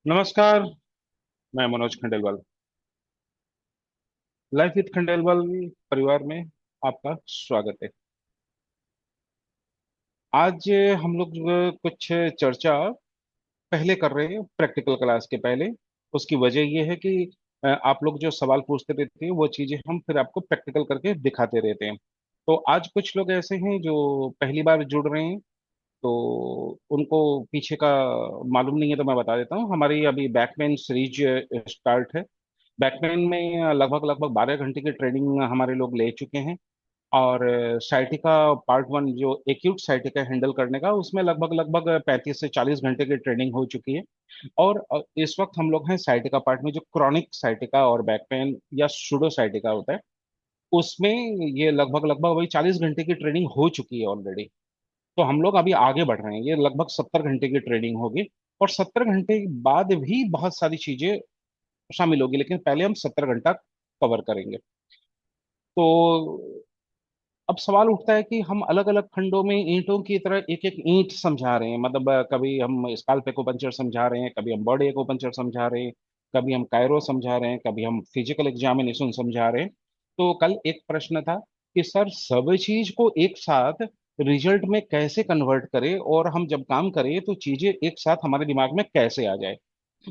नमस्कार। मैं Manoj Khandelwal. Life with Khandelwal परिवार में आपका स्वागत है। आज हम लोग कुछ चर्चा पहले कर रहे हैं प्रैक्टिकल क्लास के पहले। उसकी वजह यह है कि आप लोग जो सवाल पूछते रहते हैं वो चीजें हम फिर आपको प्रैक्टिकल करके दिखाते रहते हैं। तो आज कुछ लोग ऐसे हैं जो पहली बार जुड़ रहे हैं, तो उनको पीछे का मालूम नहीं है, तो मैं बता देता हूँ। हमारी अभी बैकमैन सीरीज स्टार्ट है। बैकमैन में लगभग लगभग 12 घंटे की ट्रेनिंग हमारे लोग ले चुके हैं। और साइटिका पार्ट वन जो एक्यूट साइटिका हैंडल करने का, उसमें लगभग लगभग 35 से 40 घंटे की ट्रेनिंग हो चुकी है। और इस वक्त हम लोग हैं साइटिका पार्ट में, जो क्रॉनिक साइटिका और बैक पेन या सुडो साइटिका होता है उसमें। ये लगभग लगभग वही 40 घंटे की ट्रेनिंग हो चुकी है ऑलरेडी। तो हम लोग अभी आगे बढ़ रहे हैं, ये लगभग 70 घंटे की ट्रेनिंग होगी। और 70 घंटे के बाद भी बहुत सारी चीजें शामिल होगी, लेकिन पहले हम 70 घंटा कवर करेंगे। तो अब सवाल उठता है कि हम अलग अलग खंडों में ईंटों की तरह एक एक ईंट समझा रहे हैं। मतलब कभी हम स्काल्प एक्यूपंक्चर समझा रहे हैं, कभी हम बॉडी एक्यूपंक्चर समझा रहे हैं, कभी हम कायरो समझा रहे हैं, कभी हम फिजिकल एग्जामिनेशन समझा रहे हैं। तो कल एक प्रश्न था कि सर सब चीज को एक साथ रिजल्ट में कैसे कन्वर्ट करें, और हम जब काम करें तो चीजें एक साथ हमारे दिमाग में कैसे आ जाए।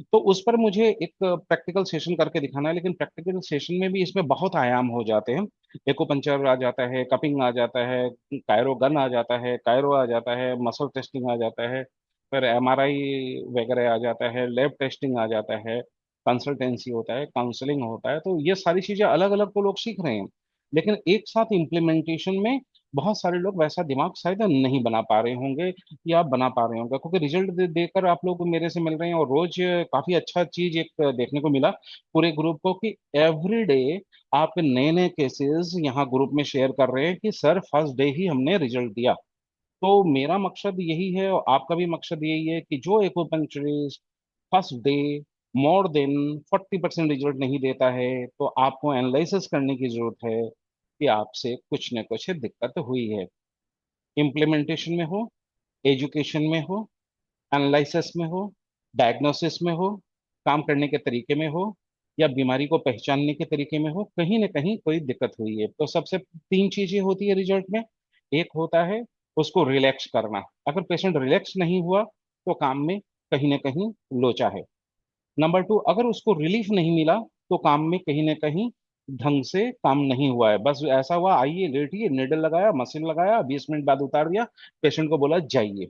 तो उस पर मुझे एक प्रैक्टिकल सेशन करके दिखाना है, लेकिन प्रैक्टिकल सेशन में भी इसमें बहुत आयाम हो जाते हैं। एक्यूपंक्चर आ जाता है, कपिंग आ जाता है, कायरो गन आ जाता है, कायरो आ जाता है, मसल टेस्टिंग आ जाता है, फिर एमआरआई वगैरह आ जाता है, लैब टेस्टिंग आ जाता है, कंसल्टेंसी होता है, काउंसलिंग होता है। तो ये सारी चीजें अलग अलग तो लोग सीख रहे हैं, लेकिन एक साथ इम्प्लीमेंटेशन में बहुत सारे लोग वैसा दिमाग शायद नहीं बना पा रहे होंगे, या आप बना पा रहे होंगे, क्योंकि रिजल्ट देकर आप लोग मेरे से मिल रहे हैं। और रोज काफी अच्छा चीज एक देखने को मिला पूरे ग्रुप को, कि एवरी डे आप नए नए केसेस यहाँ ग्रुप में शेयर कर रहे हैं कि सर फर्स्ट डे ही हमने रिजल्ट दिया। तो मेरा मकसद यही है और आपका भी मकसद यही है कि जो acupuncturist first day more than 40% result नहीं देता है, तो आपको एनालिसिस करने की जरूरत है कि आपसे कुछ न कुछ दिक्कत हुई है। इम्प्लीमेंटेशन में हो, एजुकेशन में हो, एनालिसिस में हो, डायग्नोसिस में हो, काम करने के तरीके में हो, या बीमारी को पहचानने के तरीके में हो, कहीं ना कहीं कोई दिक्कत हुई है। तो सबसे तीन चीजें होती है रिजल्ट में। एक होता है उसको रिलैक्स करना। अगर पेशेंट रिलैक्स नहीं हुआ तो काम में कहीं ना कहीं लोचा है। नंबर टू, अगर उसको रिलीफ नहीं मिला तो काम में कहीं ना कहीं ढंग से काम नहीं हुआ है। बस ऐसा हुआ, आइए लेटिए, निडल लगाया, मशीन लगाया, 20 मिनट बाद उतार दिया, पेशेंट को बोला जाइए।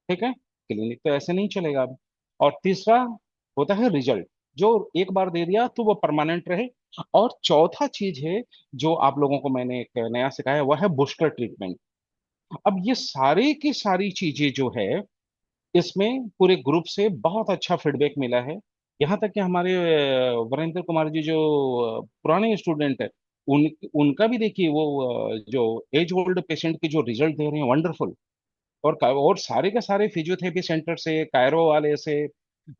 ठीक है, क्लिनिक तो ऐसे नहीं चलेगा अब। और तीसरा होता है रिजल्ट, जो एक बार दे दिया तो वो परमानेंट रहे। और चौथा चीज है जो आप लोगों को मैंने एक नया सिखाया है, वह है बूस्टर ट्रीटमेंट। अब ये सारी की सारी चीजें जो है, इसमें पूरे ग्रुप से बहुत अच्छा फीडबैक मिला है। यहाँ तक कि हमारे वरेंद्र कुमार जी जो पुराने स्टूडेंट है, उन उनका भी देखिए वो जो एज ओल्ड पेशेंट के जो रिजल्ट दे रहे हैं, वंडरफुल। और सारे के सारे फिजियोथेरेपी सेंटर से, कायरो वाले से,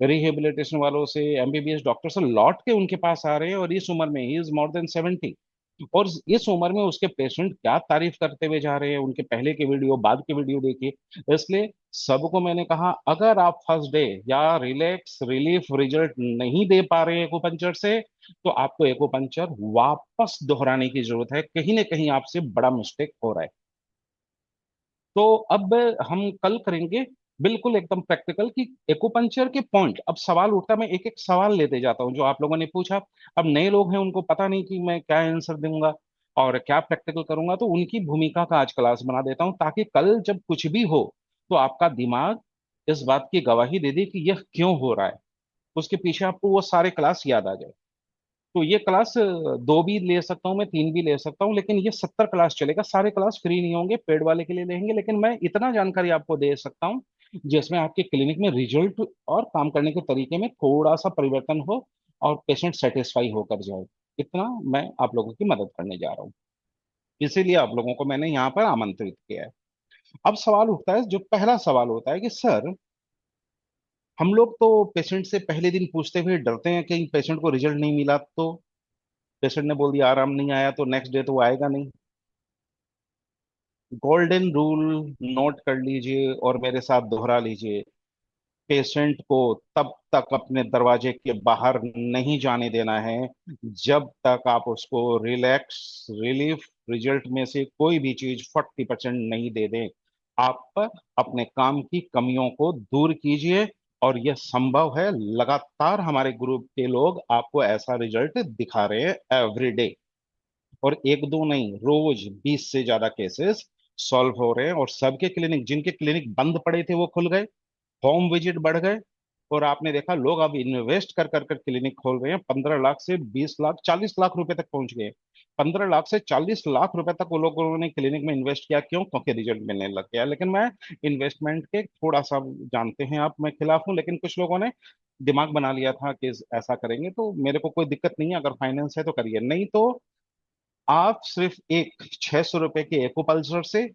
रिहेबिलिटेशन वालों से, एमबीबीएस डॉक्टर से लौट के उनके पास आ रहे हैं। और इस उम्र में ही इज मोर देन 70, और इस उम्र में उसके पेशेंट क्या तारीफ करते हुए जा रहे हैं। उनके पहले के वीडियो, बाद के वीडियो देखिए। इसलिए सबको मैंने कहा, अगर आप फर्स्ट डे या रिलैक्स रिलीफ रिजल्ट नहीं दे पा रहे हैं एक्यूपंक्चर से, तो आपको एक्यूपंक्चर वापस दोहराने की जरूरत है। कहीं ना कहीं आपसे बड़ा मिस्टेक हो रहा है। तो अब हम कल करेंगे बिल्कुल एकदम प्रैक्टिकल कि एक्यूपंक्चर के पॉइंट। अब सवाल उठता है, मैं एक एक सवाल लेते जाता हूँ जो आप लोगों ने पूछा। अब नए लोग हैं, उनको पता नहीं कि मैं क्या आंसर दूंगा और क्या प्रैक्टिकल करूंगा, तो उनकी भूमिका का आज क्लास बना देता हूँ, ताकि कल जब कुछ भी हो तो आपका दिमाग इस बात की गवाही दे दे कि यह क्यों हो रहा है। उसके पीछे आपको वो सारे क्लास याद आ जाए। तो ये क्लास दो भी ले सकता हूँ मैं, तीन भी ले सकता हूँ, लेकिन ये 70 क्लास चलेगा। सारे क्लास फ्री नहीं होंगे, पेड वाले के लिए लेंगे, लेकिन मैं इतना जानकारी आपको दे सकता हूँ जिसमें आपके क्लिनिक में रिजल्ट और काम करने के तरीके में थोड़ा सा परिवर्तन हो, और पेशेंट सेटिस्फाई होकर जाए। इतना मैं आप लोगों की मदद करने जा रहा हूँ, इसीलिए आप लोगों को मैंने यहाँ पर आमंत्रित किया है। अब सवाल उठता है, जो पहला सवाल होता है कि सर, हम लोग तो पेशेंट से पहले दिन पूछते हुए डरते हैं कि पेशेंट को रिजल्ट नहीं मिला तो, पेशेंट ने बोल दिया आराम नहीं आया, तो नेक्स्ट डे तो वो आएगा नहीं। गोल्डन रूल नोट कर लीजिए और मेरे साथ दोहरा लीजिए। पेशेंट को तब तक अपने दरवाजे के बाहर नहीं जाने देना है जब तक आप उसको रिलैक्स रिलीफ रिजल्ट में से कोई भी चीज 40% नहीं दे दें। आप अपने काम की कमियों को दूर कीजिए, और यह संभव है। लगातार हमारे ग्रुप के लोग आपको ऐसा रिजल्ट दिखा रहे हैं एवरी डे। और एक दो नहीं, रोज 20 से ज्यादा केसेस सॉल्व हो रहे हैं, और सबके क्लिनिक, जिनके क्लिनिक बंद पड़े थे वो खुल गए, होम विजिट बढ़ गए। और आपने देखा लोग अब इन्वेस्ट कर कर कर क्लिनिक खोल रहे हैं, 15 लाख से 20 लाख 40 लाख रुपए तक पहुंच गए। 15 लाख से 40 लाख रुपए तक वो लोगों ने क्लिनिक में इन्वेस्ट किया, क्यों? क्योंकि रिजल्ट मिलने लग गया। लेकिन मैं इन्वेस्टमेंट के थोड़ा सा, जानते हैं आप, मैं खिलाफ हूं, लेकिन कुछ लोगों ने दिमाग बना लिया था कि ऐसा करेंगे, तो मेरे को कोई दिक्कत नहीं है, अगर फाइनेंस है तो करिए, नहीं तो आप सिर्फ एक 600 रुपए के एक्यूपल्सर से,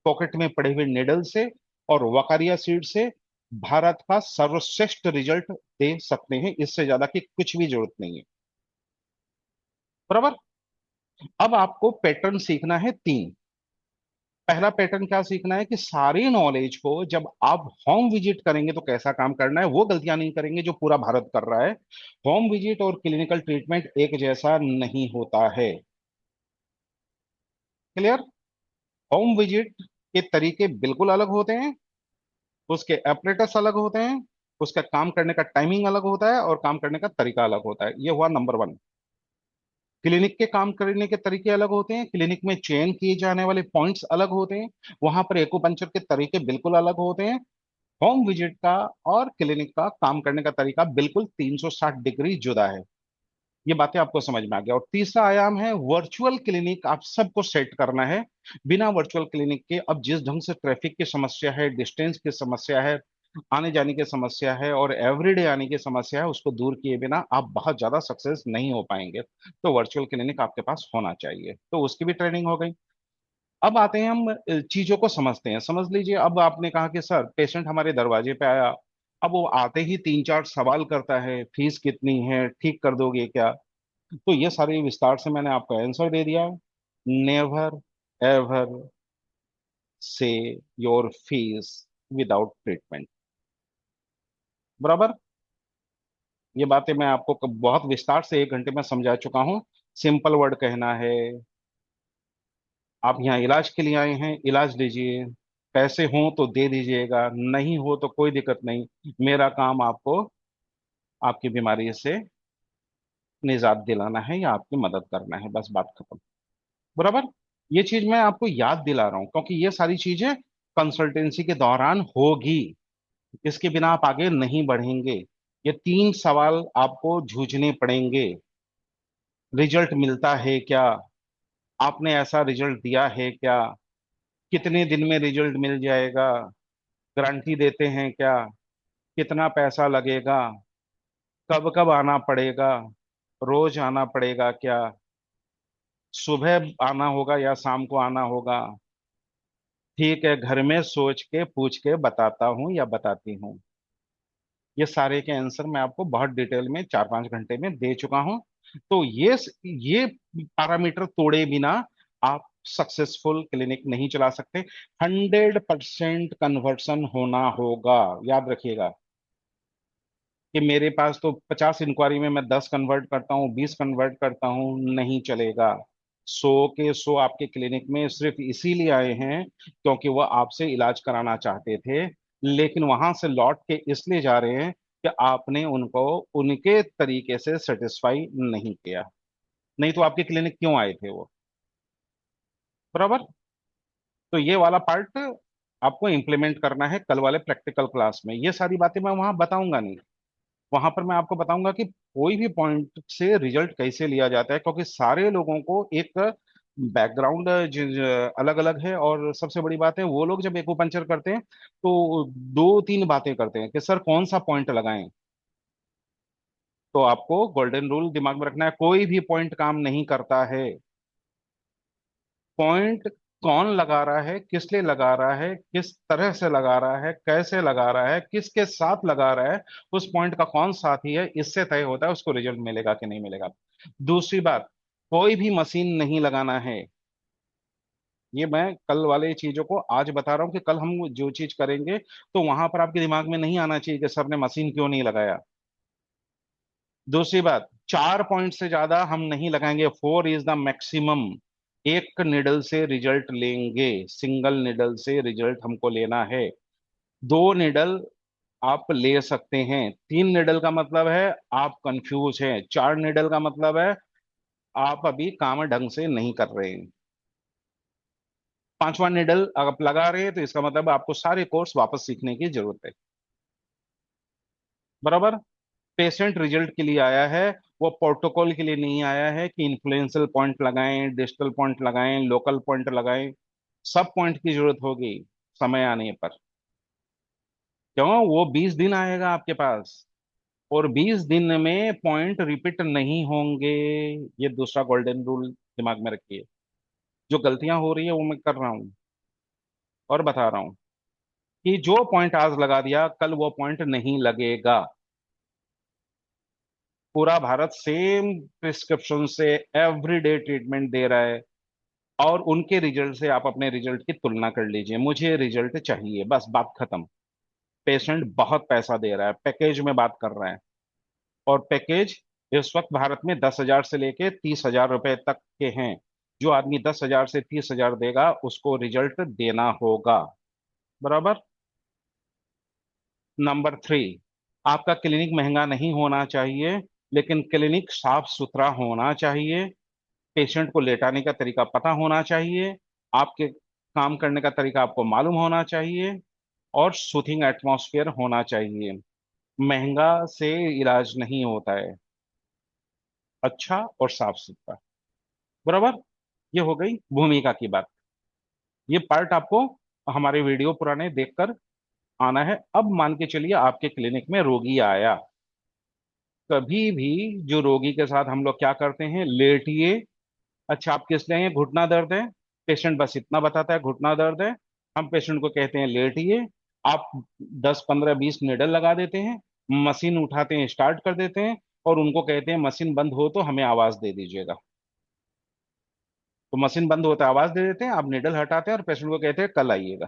पॉकेट में पड़े हुए निडल से और वकारिया सीड से भारत का सर्वश्रेष्ठ रिजल्ट दे सकते हैं। इससे ज्यादा की कुछ भी जरूरत नहीं है। बराबर। अब आपको पैटर्न सीखना है तीन। पहला पैटर्न क्या सीखना है कि सारी नॉलेज को जब आप होम विजिट करेंगे तो कैसा काम करना है, वो गलतियां नहीं करेंगे जो पूरा भारत कर रहा है। होम विजिट और क्लिनिकल ट्रीटमेंट एक जैसा नहीं होता है। क्लियर? होम विजिट के तरीके बिल्कुल अलग होते हैं, उसके अपरेटस अलग होते हैं, उसका काम करने का टाइमिंग अलग होता है, और काम करने का तरीका अलग होता है। ये हुआ नंबर वन। क्लिनिक के काम करने के तरीके अलग होते हैं, क्लिनिक में चयन किए जाने वाले पॉइंट्स अलग होते हैं, वहां पर एक्यूपंक्चर के तरीके बिल्कुल अलग होते हैं। होम विजिट का और क्लिनिक का काम करने का तरीका बिल्कुल 360 डिग्री जुदा है। ये बातें आपको समझ में आ गया। और तीसरा आयाम है वर्चुअल क्लिनिक। आप सबको सेट करना है। बिना वर्चुअल क्लिनिक के अब जिस ढंग से ट्रैफिक की समस्या है, डिस्टेंस की समस्या है, आने जाने की समस्या है, और एवरीडे आने की समस्या है, उसको दूर किए बिना आप बहुत ज्यादा सक्सेस नहीं हो पाएंगे। तो वर्चुअल क्लिनिक आपके पास होना चाहिए, तो उसकी भी ट्रेनिंग हो गई। अब आते हैं हम चीजों को समझते हैं। समझ लीजिए, अब आपने कहा कि सर पेशेंट हमारे दरवाजे पे आया, अब वो आते ही तीन चार सवाल करता है, फीस कितनी है, ठीक कर दोगे क्या? तो ये सारे विस्तार से मैंने आपको आंसर दे दिया। नेवर एवर से योर फीस विदाउट ट्रीटमेंट। बराबर। ये बातें मैं आपको बहुत विस्तार से 1 घंटे में समझा चुका हूँ। सिंपल वर्ड कहना है, आप यहाँ इलाज के लिए आए हैं, इलाज लीजिए। पैसे हों तो दे दीजिएगा, नहीं हो तो कोई दिक्कत नहीं। मेरा काम आपको आपकी बीमारी से निजात दिलाना है या आपकी मदद करना है, बस बात खत्म। बराबर। ये चीज मैं आपको याद दिला रहा हूं क्योंकि ये सारी चीजें कंसल्टेंसी के दौरान होगी। इसके बिना आप आगे नहीं बढ़ेंगे। ये तीन सवाल आपको जूझने पड़ेंगे। रिजल्ट मिलता है क्या? आपने ऐसा रिजल्ट दिया है क्या? कितने दिन में रिजल्ट मिल जाएगा? गारंटी देते हैं क्या? कितना पैसा लगेगा? कब कब आना पड़ेगा? रोज आना पड़ेगा क्या? सुबह आना होगा या शाम को आना होगा? ठीक है, घर में सोच के पूछ के बताता हूँ या बताती हूँ। ये सारे के आंसर मैं आपको बहुत डिटेल में 4-5 घंटे में दे चुका हूँ। तो ये पैरामीटर तोड़े बिना आप सक्सेसफुल क्लिनिक नहीं चला सकते। 100% कन्वर्सन होना होगा। याद रखिएगा कि मेरे पास तो 50 इंक्वायरी में मैं 10 कन्वर्ट करता हूँ, 20 कन्वर्ट करता हूँ, नहीं चलेगा। 100 के 100 आपके क्लिनिक में सिर्फ इसीलिए आए हैं क्योंकि वह आपसे इलाज कराना चाहते थे, लेकिन वहां से लौट के इसलिए जा रहे हैं कि आपने उनको उनके तरीके से सेटिस्फाई नहीं किया। नहीं तो आपके क्लिनिक क्यों आए थे वो? बराबर। तो ये वाला पार्ट आपको इम्प्लीमेंट करना है कल वाले प्रैक्टिकल क्लास में। ये सारी बातें मैं वहां बताऊंगा नहीं। वहां पर मैं आपको बताऊंगा कि कोई भी पॉइंट से रिजल्ट कैसे लिया जाता है, क्योंकि सारे लोगों को एक बैकग्राउंड अलग अलग है। और सबसे बड़ी बात है, वो लोग जब एक्यूपंक्चर करते हैं तो दो तीन बातें करते हैं कि सर कौन सा पॉइंट लगाएं। तो आपको गोल्डन रूल दिमाग में रखना है, कोई भी पॉइंट काम नहीं करता है। पॉइंट कौन लगा रहा है, किस लिए लगा रहा है, किस तरह से लगा रहा है, कैसे लगा रहा है, किसके साथ लगा रहा है, उस पॉइंट का कौन साथी है, इससे तय होता है उसको रिजल्ट मिलेगा कि नहीं मिलेगा। दूसरी बात, कोई भी मशीन नहीं लगाना है। ये मैं कल वाले चीजों को आज बता रहा हूँ कि कल हम जो चीज करेंगे तो वहां पर आपके दिमाग में नहीं आना चाहिए कि सर ने मशीन क्यों नहीं लगाया। दूसरी बात, 4 पॉइंट से ज्यादा हम नहीं लगाएंगे, 4 इज द मैक्सिमम। एक निडल से रिजल्ट लेंगे, सिंगल निडल से रिजल्ट हमको लेना है। 2 निडल आप ले सकते हैं, 3 निडल का मतलब है आप कंफ्यूज हैं, 4 निडल का मतलब है आप अभी काम ढंग से नहीं कर रहे हैं। 5वां निडल आप लगा रहे हैं तो इसका मतलब आपको सारे कोर्स वापस सीखने की जरूरत है। बराबर। पेशेंट रिजल्ट के लिए आया है, वो प्रोटोकॉल के लिए नहीं आया है कि इन्फ्लुएंशियल पॉइंट लगाएं, डिजिटल पॉइंट लगाएं, लोकल पॉइंट लगाएं। सब पॉइंट की जरूरत होगी समय आने पर। क्यों? वो 20 दिन आएगा आपके पास, और 20 दिन में पॉइंट रिपीट नहीं होंगे। ये दूसरा गोल्डन रूल दिमाग में रखिए। जो गलतियां हो रही है वो मैं कर रहा हूँ और बता रहा हूँ कि जो पॉइंट आज लगा दिया कल वो पॉइंट नहीं लगेगा। पूरा भारत सेम प्रिस्क्रिप्शन से एवरीडे ट्रीटमेंट दे रहा है, और उनके रिजल्ट से आप अपने रिजल्ट की तुलना कर लीजिए। मुझे रिजल्ट चाहिए, बस बात खत्म। पेशेंट बहुत पैसा दे रहा है, पैकेज में बात कर रहे हैं, और पैकेज इस वक्त भारत में 10,000 से लेके 30,000 रुपए तक के हैं। जो आदमी 10,000 से 30,000 देगा उसको रिजल्ट देना होगा। बराबर। नंबर 3, आपका क्लिनिक महंगा नहीं होना चाहिए, लेकिन क्लिनिक साफ सुथरा होना चाहिए। पेशेंट को लेटाने का तरीका पता होना चाहिए, आपके काम करने का तरीका आपको मालूम होना चाहिए, और सूथिंग एटमॉस्फेयर होना चाहिए। महंगा से इलाज नहीं होता है, अच्छा और साफ सुथरा। बराबर। ये हो गई भूमिका की बात। ये पार्ट आपको हमारे वीडियो पुराने देखकर आना है। अब मान के चलिए आपके क्लिनिक में रोगी आया। कभी भी जो रोगी के साथ हम लोग क्या करते हैं, लेटिए। अच्छा, आप किस लिए हैं? घुटना दर्द है। पेशेंट बस इतना बताता है घुटना दर्द है। हम पेशेंट को कहते हैं लेटिए। आप 10 15 20 निडल लगा देते हैं, मशीन उठाते हैं, स्टार्ट कर देते हैं, और उनको कहते हैं मशीन बंद हो तो हमें आवाज दे दीजिएगा। तो मशीन बंद होता है, आवाज दे देते हैं, आप निडल हटाते हैं और पेशेंट को कहते हैं कल आइएगा।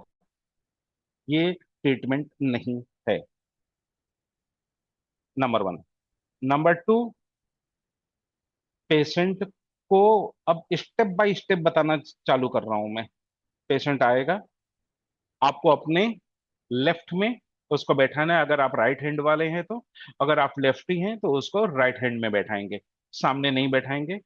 ये ट्रीटमेंट नहीं है। नंबर 1। नंबर 2, पेशेंट को अब स्टेप बाय स्टेप बताना चालू कर रहा हूं मैं। पेशेंट आएगा, आपको अपने लेफ्ट में उसको बैठाना है अगर आप राइट हैंड वाले हैं तो। अगर आप लेफ्टी हैं तो उसको राइट हैंड में बैठाएंगे, सामने नहीं बैठाएंगे।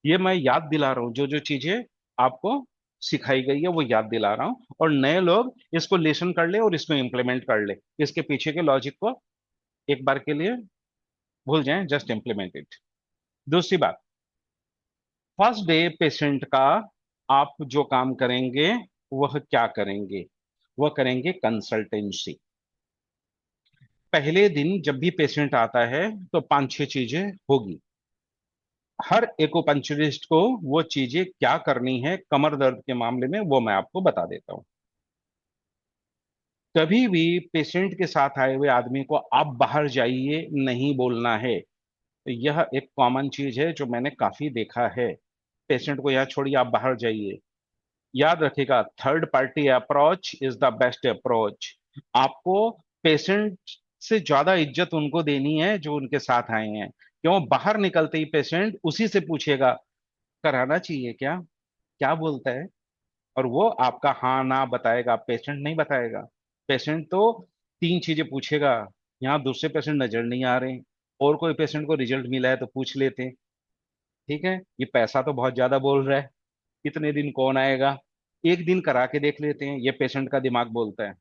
ये मैं याद दिला रहा हूँ, जो जो चीजें आपको सिखाई गई है वो याद दिला रहा हूँ, और नए लोग इसको लेसन कर ले और इसको इम्प्लीमेंट कर ले। इसके पीछे के लॉजिक को एक बार के लिए भूल जाएं, जस्ट इम्प्लीमेंट इट। दूसरी बात, फर्स्ट डे पेशेंट का आप जो काम करेंगे वह क्या करेंगे? वह करेंगे कंसल्टेंसी। पहले दिन जब भी पेशेंट आता है तो 5 6 चीजें होगी। हर एक्यूपंक्चरिस्ट को वो चीजें क्या करनी है कमर दर्द के मामले में वो मैं आपको बता देता हूँ। कभी भी पेशेंट के साथ आए हुए आदमी को आप बाहर जाइए नहीं बोलना है। यह एक कॉमन चीज है जो मैंने काफी देखा है। पेशेंट को यहाँ छोड़िए, आप बाहर जाइए। याद रखिएगा, third party approach is the best approach. आपको पेशेंट से ज्यादा इज्जत उनको देनी है जो उनके साथ आए हैं। क्यों? बाहर निकलते ही पेशेंट उसी से पूछेगा कराना चाहिए क्या, क्या बोलता है, और वो आपका हाँ ना बताएगा, पेशेंट नहीं बताएगा। पेशेंट तो 3 चीजें पूछेगा। यहाँ दूसरे पेशेंट नजर नहीं आ रहे, और कोई पेशेंट को रिजल्ट मिला है तो पूछ लेते हैं। ठीक है, ये पैसा तो बहुत ज्यादा बोल रहा है, इतने दिन कौन आएगा, एक दिन करा के देख लेते हैं, ये पेशेंट का दिमाग बोलता है।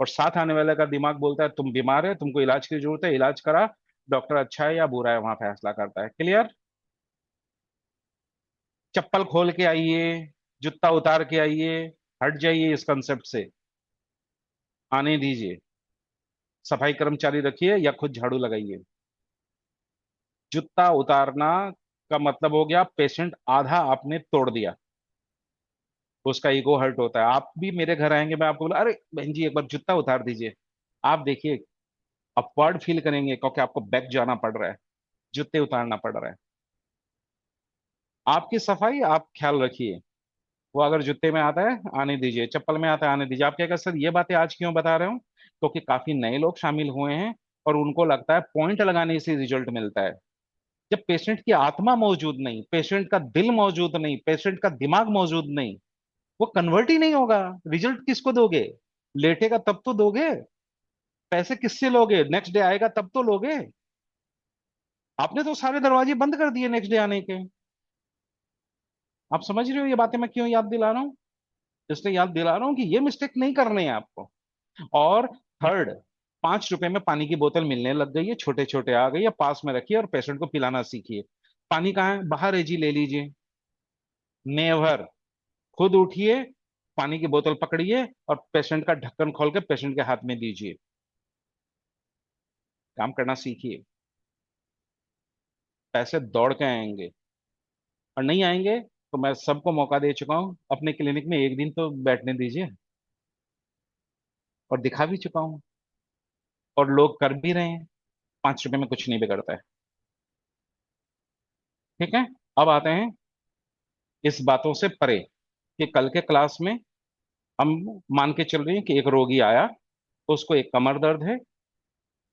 और साथ आने वाले का दिमाग बोलता है तुम बीमार है, तुमको इलाज की जरूरत है, इलाज करा। डॉक्टर अच्छा है या बुरा है वहां फैसला करता है। क्लियर? चप्पल खोल के आइए, जूता उतार के आइए, हट जाइए इस कंसेप्ट से, आने दीजिए। सफाई कर्मचारी रखिए या खुद झाड़ू लगाइए। जूता उतारना का मतलब हो गया पेशेंट आधा आपने तोड़ दिया, उसका ईगो हर्ट होता है। आप भी मेरे घर आएंगे, मैं आपको बोला अरे बहन जी एक बार जूता उतार दीजिए, आप देखिए अपवर्ड फील करेंगे क्योंकि आपको बैक जाना पड़ रहा है, जूते उतारना पड़ रहा है। आपकी सफाई आप ख्याल रखिए। वो अगर जूते में आता है आने दीजिए, चप्पल में आता है आने दीजिए। आप कहेगा सर ये बातें आज क्यों बता रहे हो, क्योंकि काफी नए लोग शामिल हुए हैं और उनको लगता है पॉइंट लगाने से रिजल्ट मिलता है। जब पेशेंट की आत्मा मौजूद नहीं, पेशेंट का दिल मौजूद नहीं, पेशेंट का दिमाग मौजूद नहीं, वो कन्वर्ट ही नहीं होगा। रिजल्ट किसको दोगे? लेटेगा तब तो दोगे। पैसे किससे लोगे? नेक्स्ट डे आएगा तब तो लोगे। आपने तो सारे दरवाजे बंद कर दिए नेक्स्ट डे आने के। आप समझ रहे हो ये बातें मैं क्यों याद दिला रहा हूँ? इसलिए याद दिला रहा हूँ कि ये मिस्टेक नहीं करने हैं आपको। और थर्ड, 5 रुपए में पानी की बोतल मिलने लग गई है, छोटे छोटे आ गई है, पास में रखिए और पेशेंट को पिलाना सीखिए। पानी कहाँ है? बाहर है जी, ले लीजिए। नेवर। खुद उठिए, पानी की बोतल पकड़िए और पेशेंट का ढक्कन खोल के पेशेंट के हाथ में दीजिए। काम करना सीखिए। पैसे दौड़ के आएंगे। और नहीं आएंगे तो मैं सबको मौका दे चुका हूं, अपने क्लिनिक में एक दिन तो बैठने दीजिए। और दिखा भी चुका हूं। और लोग कर भी रहे हैं। 5 रुपए में कुछ नहीं बिगड़ता है। ठीक है। अब आते हैं इस बातों से परे, कि कल के क्लास में हम मान के चल रहे हैं कि एक रोगी आया, उसको एक कमर दर्द है,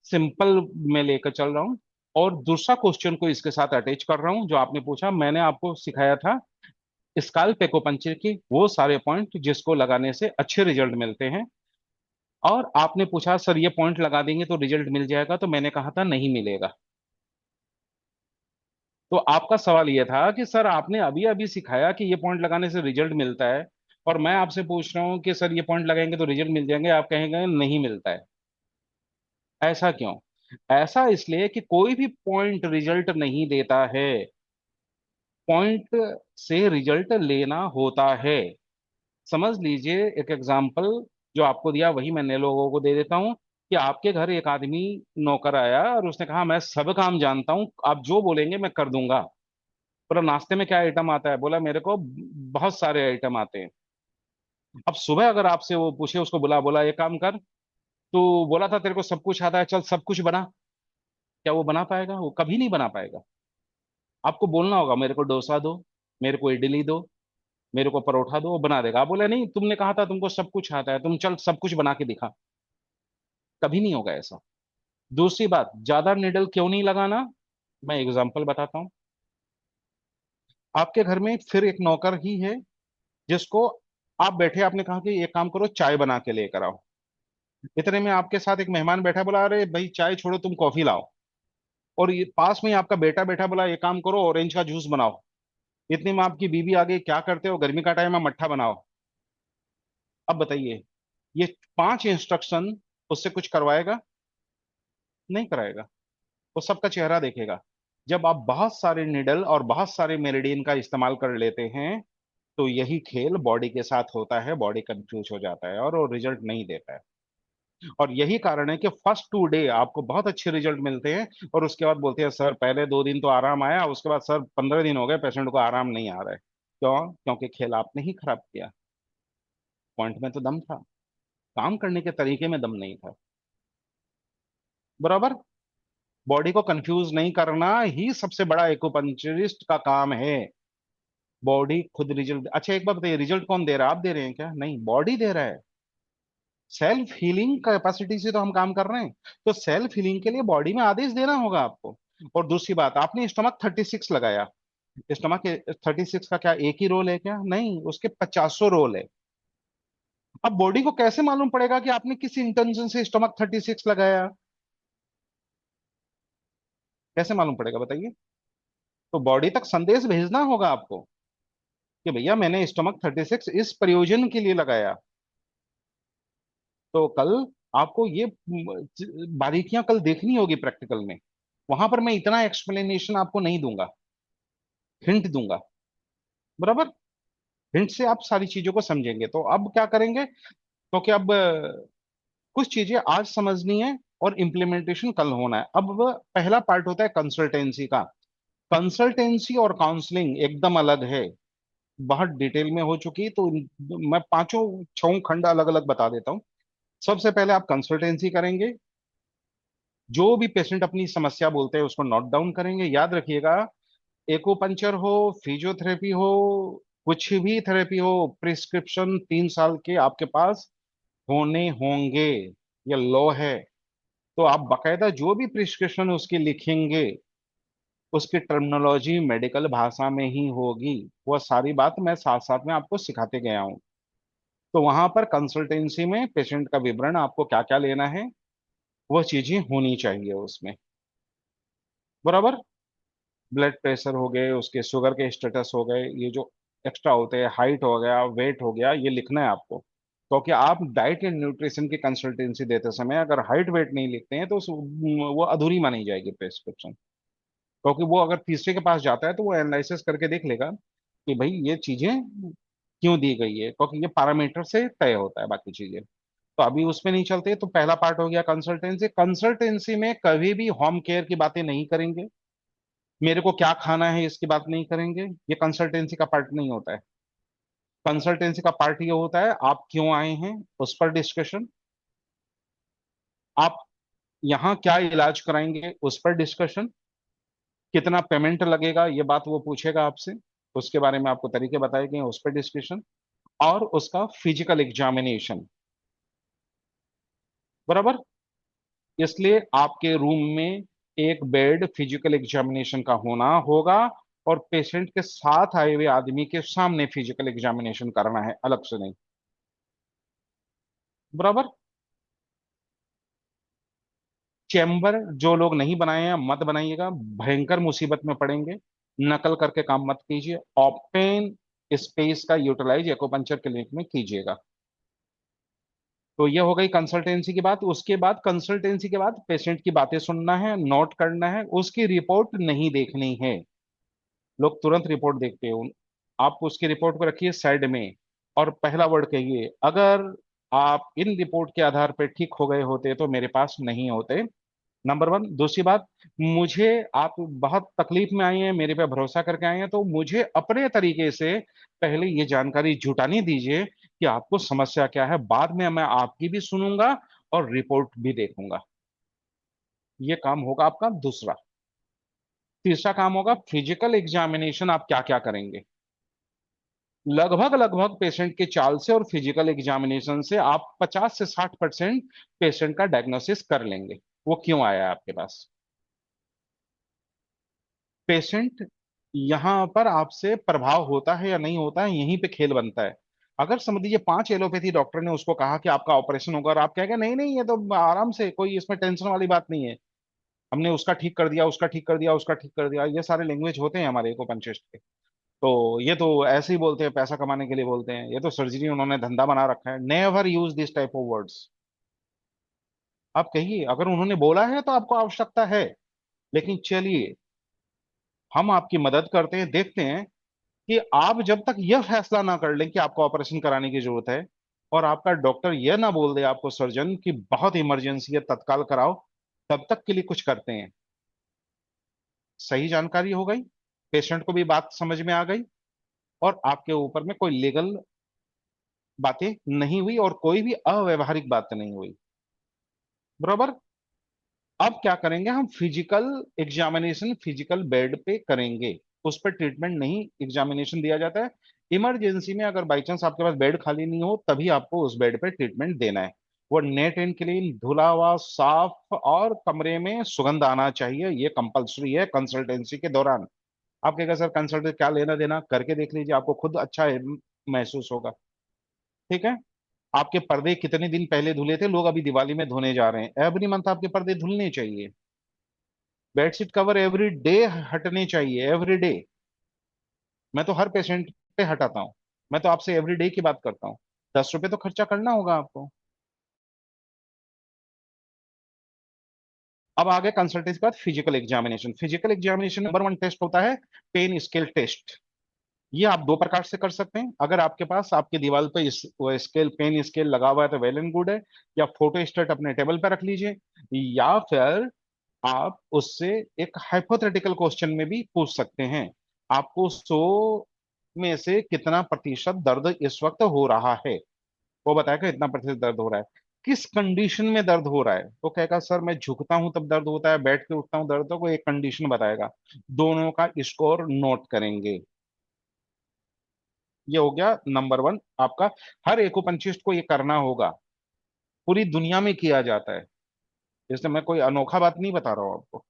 सिंपल में लेकर चल रहा हूं। और दूसरा क्वेश्चन को इसके साथ अटैच कर रहा हूं जो आपने पूछा। मैंने आपको सिखाया था स्काल्प एक्यूपंक्चर की वो सारे पॉइंट जिसको लगाने से अच्छे रिजल्ट मिलते हैं। और आपने पूछा सर ये पॉइंट लगा देंगे तो रिजल्ट मिल जाएगा, तो मैंने कहा था नहीं मिलेगा। तो आपका सवाल ये था कि सर आपने अभी अभी सिखाया कि ये पॉइंट लगाने से रिजल्ट मिलता है, और मैं आपसे पूछ रहा हूँ कि सर ये पॉइंट लगाएंगे तो रिजल्ट मिल जाएंगे, आप कहेंगे नहीं मिलता है। ऐसा क्यों? ऐसा इसलिए कि कोई भी पॉइंट रिजल्ट नहीं देता है। पॉइंट से रिजल्ट लेना होता है। समझ लीजिए एक एग्जाम्पल जो आपको दिया वही मैं नए लोगों को दे देता हूँ, कि आपके घर एक आदमी नौकर आया और उसने कहा मैं सब काम जानता हूँ, आप जो बोलेंगे मैं कर दूंगा। बोला नाश्ते में क्या आइटम आता है? बोला मेरे को बहुत सारे आइटम आते हैं। अब सुबह अगर आपसे वो पूछे, उसको बुला, बोला एक काम कर, तो बोला था तेरे को सब कुछ आता है, चल सब कुछ बना। क्या वो बना पाएगा? वो कभी नहीं बना पाएगा। आपको बोलना होगा मेरे को डोसा दो, मेरे को इडली दो, मेरे को परोठा दो, वो बना देगा। आप बोले नहीं तुमने कहा था तुमको सब कुछ आता है, तुम चल सब कुछ बना के दिखा। कभी नहीं होगा ऐसा। दूसरी बात, ज्यादा निडल क्यों नहीं लगाना? मैं एग्जांपल बताता हूँ। आपके घर में फिर एक नौकर ही है जिसको आप बैठे, आपने कहा कि एक काम करो चाय बना के लेकर आओ। इतने में आपके साथ एक मेहमान बैठा, बोला अरे भाई चाय छोड़ो तुम कॉफी लाओ। और ये पास में ही आपका बेटा बैठा, बोला एक काम करो ऑरेंज का जूस बनाओ। इतने में आपकी बीबी आ गई, क्या करते हो? गर्मी का टाइम है, मट्ठा बनाओ। अब बताइए, ये 5 इंस्ट्रक्शन उससे कुछ करवाएगा? नहीं कराएगा। वो सबका चेहरा देखेगा। जब आप बहुत सारे निडल और बहुत सारे मेरिडियन का इस्तेमाल कर लेते हैं, तो यही खेल बॉडी के साथ होता है, बॉडी कंफ्यूज हो जाता है और वो रिजल्ट नहीं देता है। और यही कारण है कि फर्स्ट 2 डे आपको बहुत अच्छे रिजल्ट मिलते हैं, और उसके बाद बोलते हैं सर पहले 2 दिन तो आराम आया, उसके बाद सर 15 दिन हो गए पेशेंट को आराम नहीं आ रहा है। क्यों? क्योंकि खेल आपने ही खराब किया। पॉइंट में तो दम था, काम करने के तरीके में दम नहीं था। बराबर। बॉडी को कंफ्यूज नहीं करना ही सबसे बड़ा एक्यूपंक्चरिस्ट का काम है। बॉडी खुद रिजल्ट, अच्छा एक बात बताइए, रिजल्ट कौन दे रहा है? आप दे रहे हैं क्या? नहीं, बॉडी दे रहा है। सेल्फ हीलिंग कैपेसिटी से तो हम काम कर रहे हैं। तो सेल्फ हीलिंग के लिए बॉडी में आदेश देना होगा आपको। और दूसरी बात, आपने स्टमक 36 लगाया। स्टमक 36 का क्या एक ही रोल है क्या? नहीं, उसके 50 रोल है। अब बॉडी को कैसे मालूम पड़ेगा कि आपने किस इंटेंशन से स्टमक 36 लगाया? कैसे मालूम पड़ेगा बताइए? तो बॉडी तक संदेश भेजना होगा आपको कि भैया मैंने स्टमक 36 इस प्रयोजन के लिए लगाया। तो कल आपको ये बारीकियां कल देखनी होगी प्रैक्टिकल में। वहां पर मैं इतना एक्सप्लेनेशन आपको नहीं दूंगा, हिंट दूंगा। बराबर। हिंट से आप सारी चीजों को समझेंगे। तो अब क्या करेंगे? क्योंकि अब कुछ चीजें आज समझनी है और इम्प्लीमेंटेशन कल होना है। अब पहला पार्ट होता है कंसल्टेंसी का। कंसल्टेंसी और काउंसलिंग एकदम अलग है। बहुत डिटेल में हो चुकी, तो मैं पांचों छह खंड अलग अलग बता देता हूँ। सबसे पहले आप कंसल्टेंसी करेंगे। जो भी पेशेंट अपनी समस्या बोलते हैं उसको नोट डाउन करेंगे। याद रखिएगा, एक्यूपंक्चर हो, फिजियोथेरेपी हो, कुछ भी थेरेपी हो, प्रिस्क्रिप्शन 3 साल के आपके पास होने होंगे, ये लॉ है। तो आप बकायदा जो भी प्रिस्क्रिप्शन उसकी लिखेंगे, उसकी टर्मिनोलॉजी मेडिकल भाषा में ही होगी। वह सारी बात मैं साथ साथ में आपको सिखाते गया हूँ। तो वहां पर कंसल्टेंसी में पेशेंट का विवरण आपको क्या क्या लेना है, वह चीजें होनी चाहिए उसमें। बराबर। ब्लड प्रेशर हो गए, उसके शुगर के स्टेटस हो गए, ये जो एक्स्ट्रा होते हैं, हाइट हो गया, वेट हो गया, ये लिखना है आपको। क्योंकि आप डाइट एंड न्यूट्रिशन की कंसल्टेंसी देते समय अगर हाइट वेट नहीं लिखते हैं तो वो अधूरी मानी जाएगी प्रेस्क्रिप्शन। क्योंकि वो अगर तीसरे के पास जाता है तो वो एनालिसिस करके देख लेगा कि भाई ये चीजें क्यों दी गई है, क्योंकि ये पैरामीटर से तय होता है बाकी चीजें। तो अभी उसमें नहीं चलते। तो पहला पार्ट हो गया कंसल्टेंसी। कंसल्टेंसी में कभी भी होम केयर की बातें नहीं करेंगे, मेरे को क्या खाना है इसकी बात नहीं करेंगे, ये कंसल्टेंसी का पार्ट नहीं होता है। कंसल्टेंसी का पार्ट ये होता है आप क्यों आए हैं उस पर डिस्कशन, आप यहाँ क्या इलाज कराएंगे उस पर डिस्कशन, कितना पेमेंट लगेगा ये बात वो पूछेगा आपसे, उसके बारे में आपको तरीके बताए गए हैं उस पर डिस्कशन, और उसका फिजिकल एग्जामिनेशन। बराबर। इसलिए आपके रूम में एक बेड फिजिकल एग्जामिनेशन का होना होगा, और पेशेंट के साथ आए हुए आदमी के सामने फिजिकल एग्जामिनेशन करना है, अलग से नहीं। बराबर। चैम्बर जो लोग नहीं बनाए हैं मत बनाइएगा, भयंकर मुसीबत में पड़ेंगे। नकल करके काम मत कीजिए, ओपन स्पेस का यूटिलाइज एक्यूपंक्चर क्लिनिक में कीजिएगा। तो ये हो गई कंसल्टेंसी की बात। उसके बाद कंसल्टेंसी के बाद पेशेंट की बातें सुनना है, नोट करना है, उसकी रिपोर्ट नहीं देखनी है। लोग तुरंत रिपोर्ट देखते हैं आप उसकी रिपोर्ट को रखिए साइड में, और पहला वर्ड कहिए, अगर आप इन रिपोर्ट के आधार पर ठीक हो गए होते तो मेरे पास नहीं होते। Number one. दूसरी बात, मुझे आप बहुत तकलीफ में आए हैं, मेरे पे भरोसा करके आए हैं, तो मुझे अपने तरीके से पहले ये जानकारी जुटानी दीजिए कि आपको समस्या क्या है। बाद में मैं आपकी भी सुनूंगा और रिपोर्ट भी देखूंगा। ये काम होगा आपका दूसरा। तीसरा काम होगा फिजिकल एग्जामिनेशन। आप क्या क्या करेंगे, लगभग लगभग पेशेंट के चाल से और फिजिकल एग्जामिनेशन से आप 50 से 60% पेशेंट का डायग्नोसिस कर लेंगे, वो क्यों आया है आपके पास। पेशेंट यहाँ पर आपसे प्रभाव होता है या नहीं होता है, यहीं पे खेल बनता है। अगर समझ लीजिए 5 एलोपैथी डॉक्टर ने उसको कहा कि आपका ऑपरेशन होगा, और आप कहेंगे नहीं नहीं ये तो आराम से, कोई इसमें टेंशन वाली बात नहीं है, हमने उसका ठीक कर दिया, उसका ठीक कर दिया, उसका ठीक कर दिया, ये सारे लैंग्वेज होते हैं हमारे इकोपंचिस्ट के। तो ये तो ऐसे ही बोलते हैं, पैसा कमाने के लिए बोलते हैं, ये तो सर्जरी उन्होंने धंधा बना रखा है। Never use this type of words. आप कहिए अगर उन्होंने बोला है तो आपको आवश्यकता है। लेकिन चलिए, हम आपकी मदद करते हैं, देखते हैं कि आप जब तक यह फैसला ना कर लें कि आपको ऑपरेशन कराने की जरूरत है, और आपका डॉक्टर यह ना बोल दे आपको, सर्जन, कि बहुत इमरजेंसी है तत्काल कराओ, तब तक के लिए कुछ करते हैं। सही जानकारी हो गई, पेशेंट को भी बात समझ में आ गई, और आपके ऊपर में कोई लीगल बातें नहीं हुई और कोई भी अव्यवहारिक बात नहीं हुई। बराबर। अब क्या करेंगे हम, फिजिकल एग्जामिनेशन फिजिकल बेड पे करेंगे। उस पर ट्रीटमेंट नहीं, एग्जामिनेशन दिया जाता है। इमरजेंसी में अगर बाई चांस आपके पास बेड खाली नहीं हो, तभी आपको उस बेड पे ट्रीटमेंट देना है। वो नेट एंड क्लीन, धुला हुआ, साफ, और कमरे में सुगंध आना चाहिए, ये कंपलसरी है कंसल्टेंसी के दौरान। आप कहेगा सर कंसल्टेंट क्या लेना देना, करके देख लीजिए, आपको खुद अच्छा महसूस होगा। ठीक है। आपके पर्दे कितने दिन पहले धुले थे, लोग अभी दिवाली में धोने जा रहे हैं, एवरी मंथ आपके पर्दे धुलने चाहिए। बेडशीट कवर एवरी डे हटने चाहिए, एवरी डे। मैं तो हर पेशेंट पे हटाता हूँ। मैं तो आपसे एवरी डे की बात करता हूँ। 10 रुपए तो खर्चा करना होगा आपको। अब आगे कंसल्टेंसी के बाद physical examination. Physical examination number one test होता है पेन स्केल टेस्ट। ये आप दो प्रकार से कर सकते हैं। अगर आपके पास आपकी दीवार पे वो स्केल, पेन स्केल लगा हुआ है तो वेल एंड गुड है, या फोटो स्टेट अपने टेबल पे रख लीजिए, या फिर आप उससे एक हाइपोथेटिकल क्वेश्चन में भी पूछ सकते हैं, आपको 100 में से कितना प्रतिशत दर्द इस वक्त हो रहा है। वो बताएगा इतना प्रतिशत दर्द हो रहा है। किस कंडीशन में दर्द हो रहा है, तो कहेगा सर मैं झुकता हूं तब दर्द होता है, बैठ के उठता हूं दर्द, को एक कंडीशन बताएगा। दोनों का स्कोर नोट करेंगे। ये हो गया नंबर वन आपका। हर एक्यूपंचिस्ट को ये करना होगा, पूरी दुनिया में किया जाता है, इसलिए मैं कोई अनोखा बात नहीं बता रहा हूँ आपको।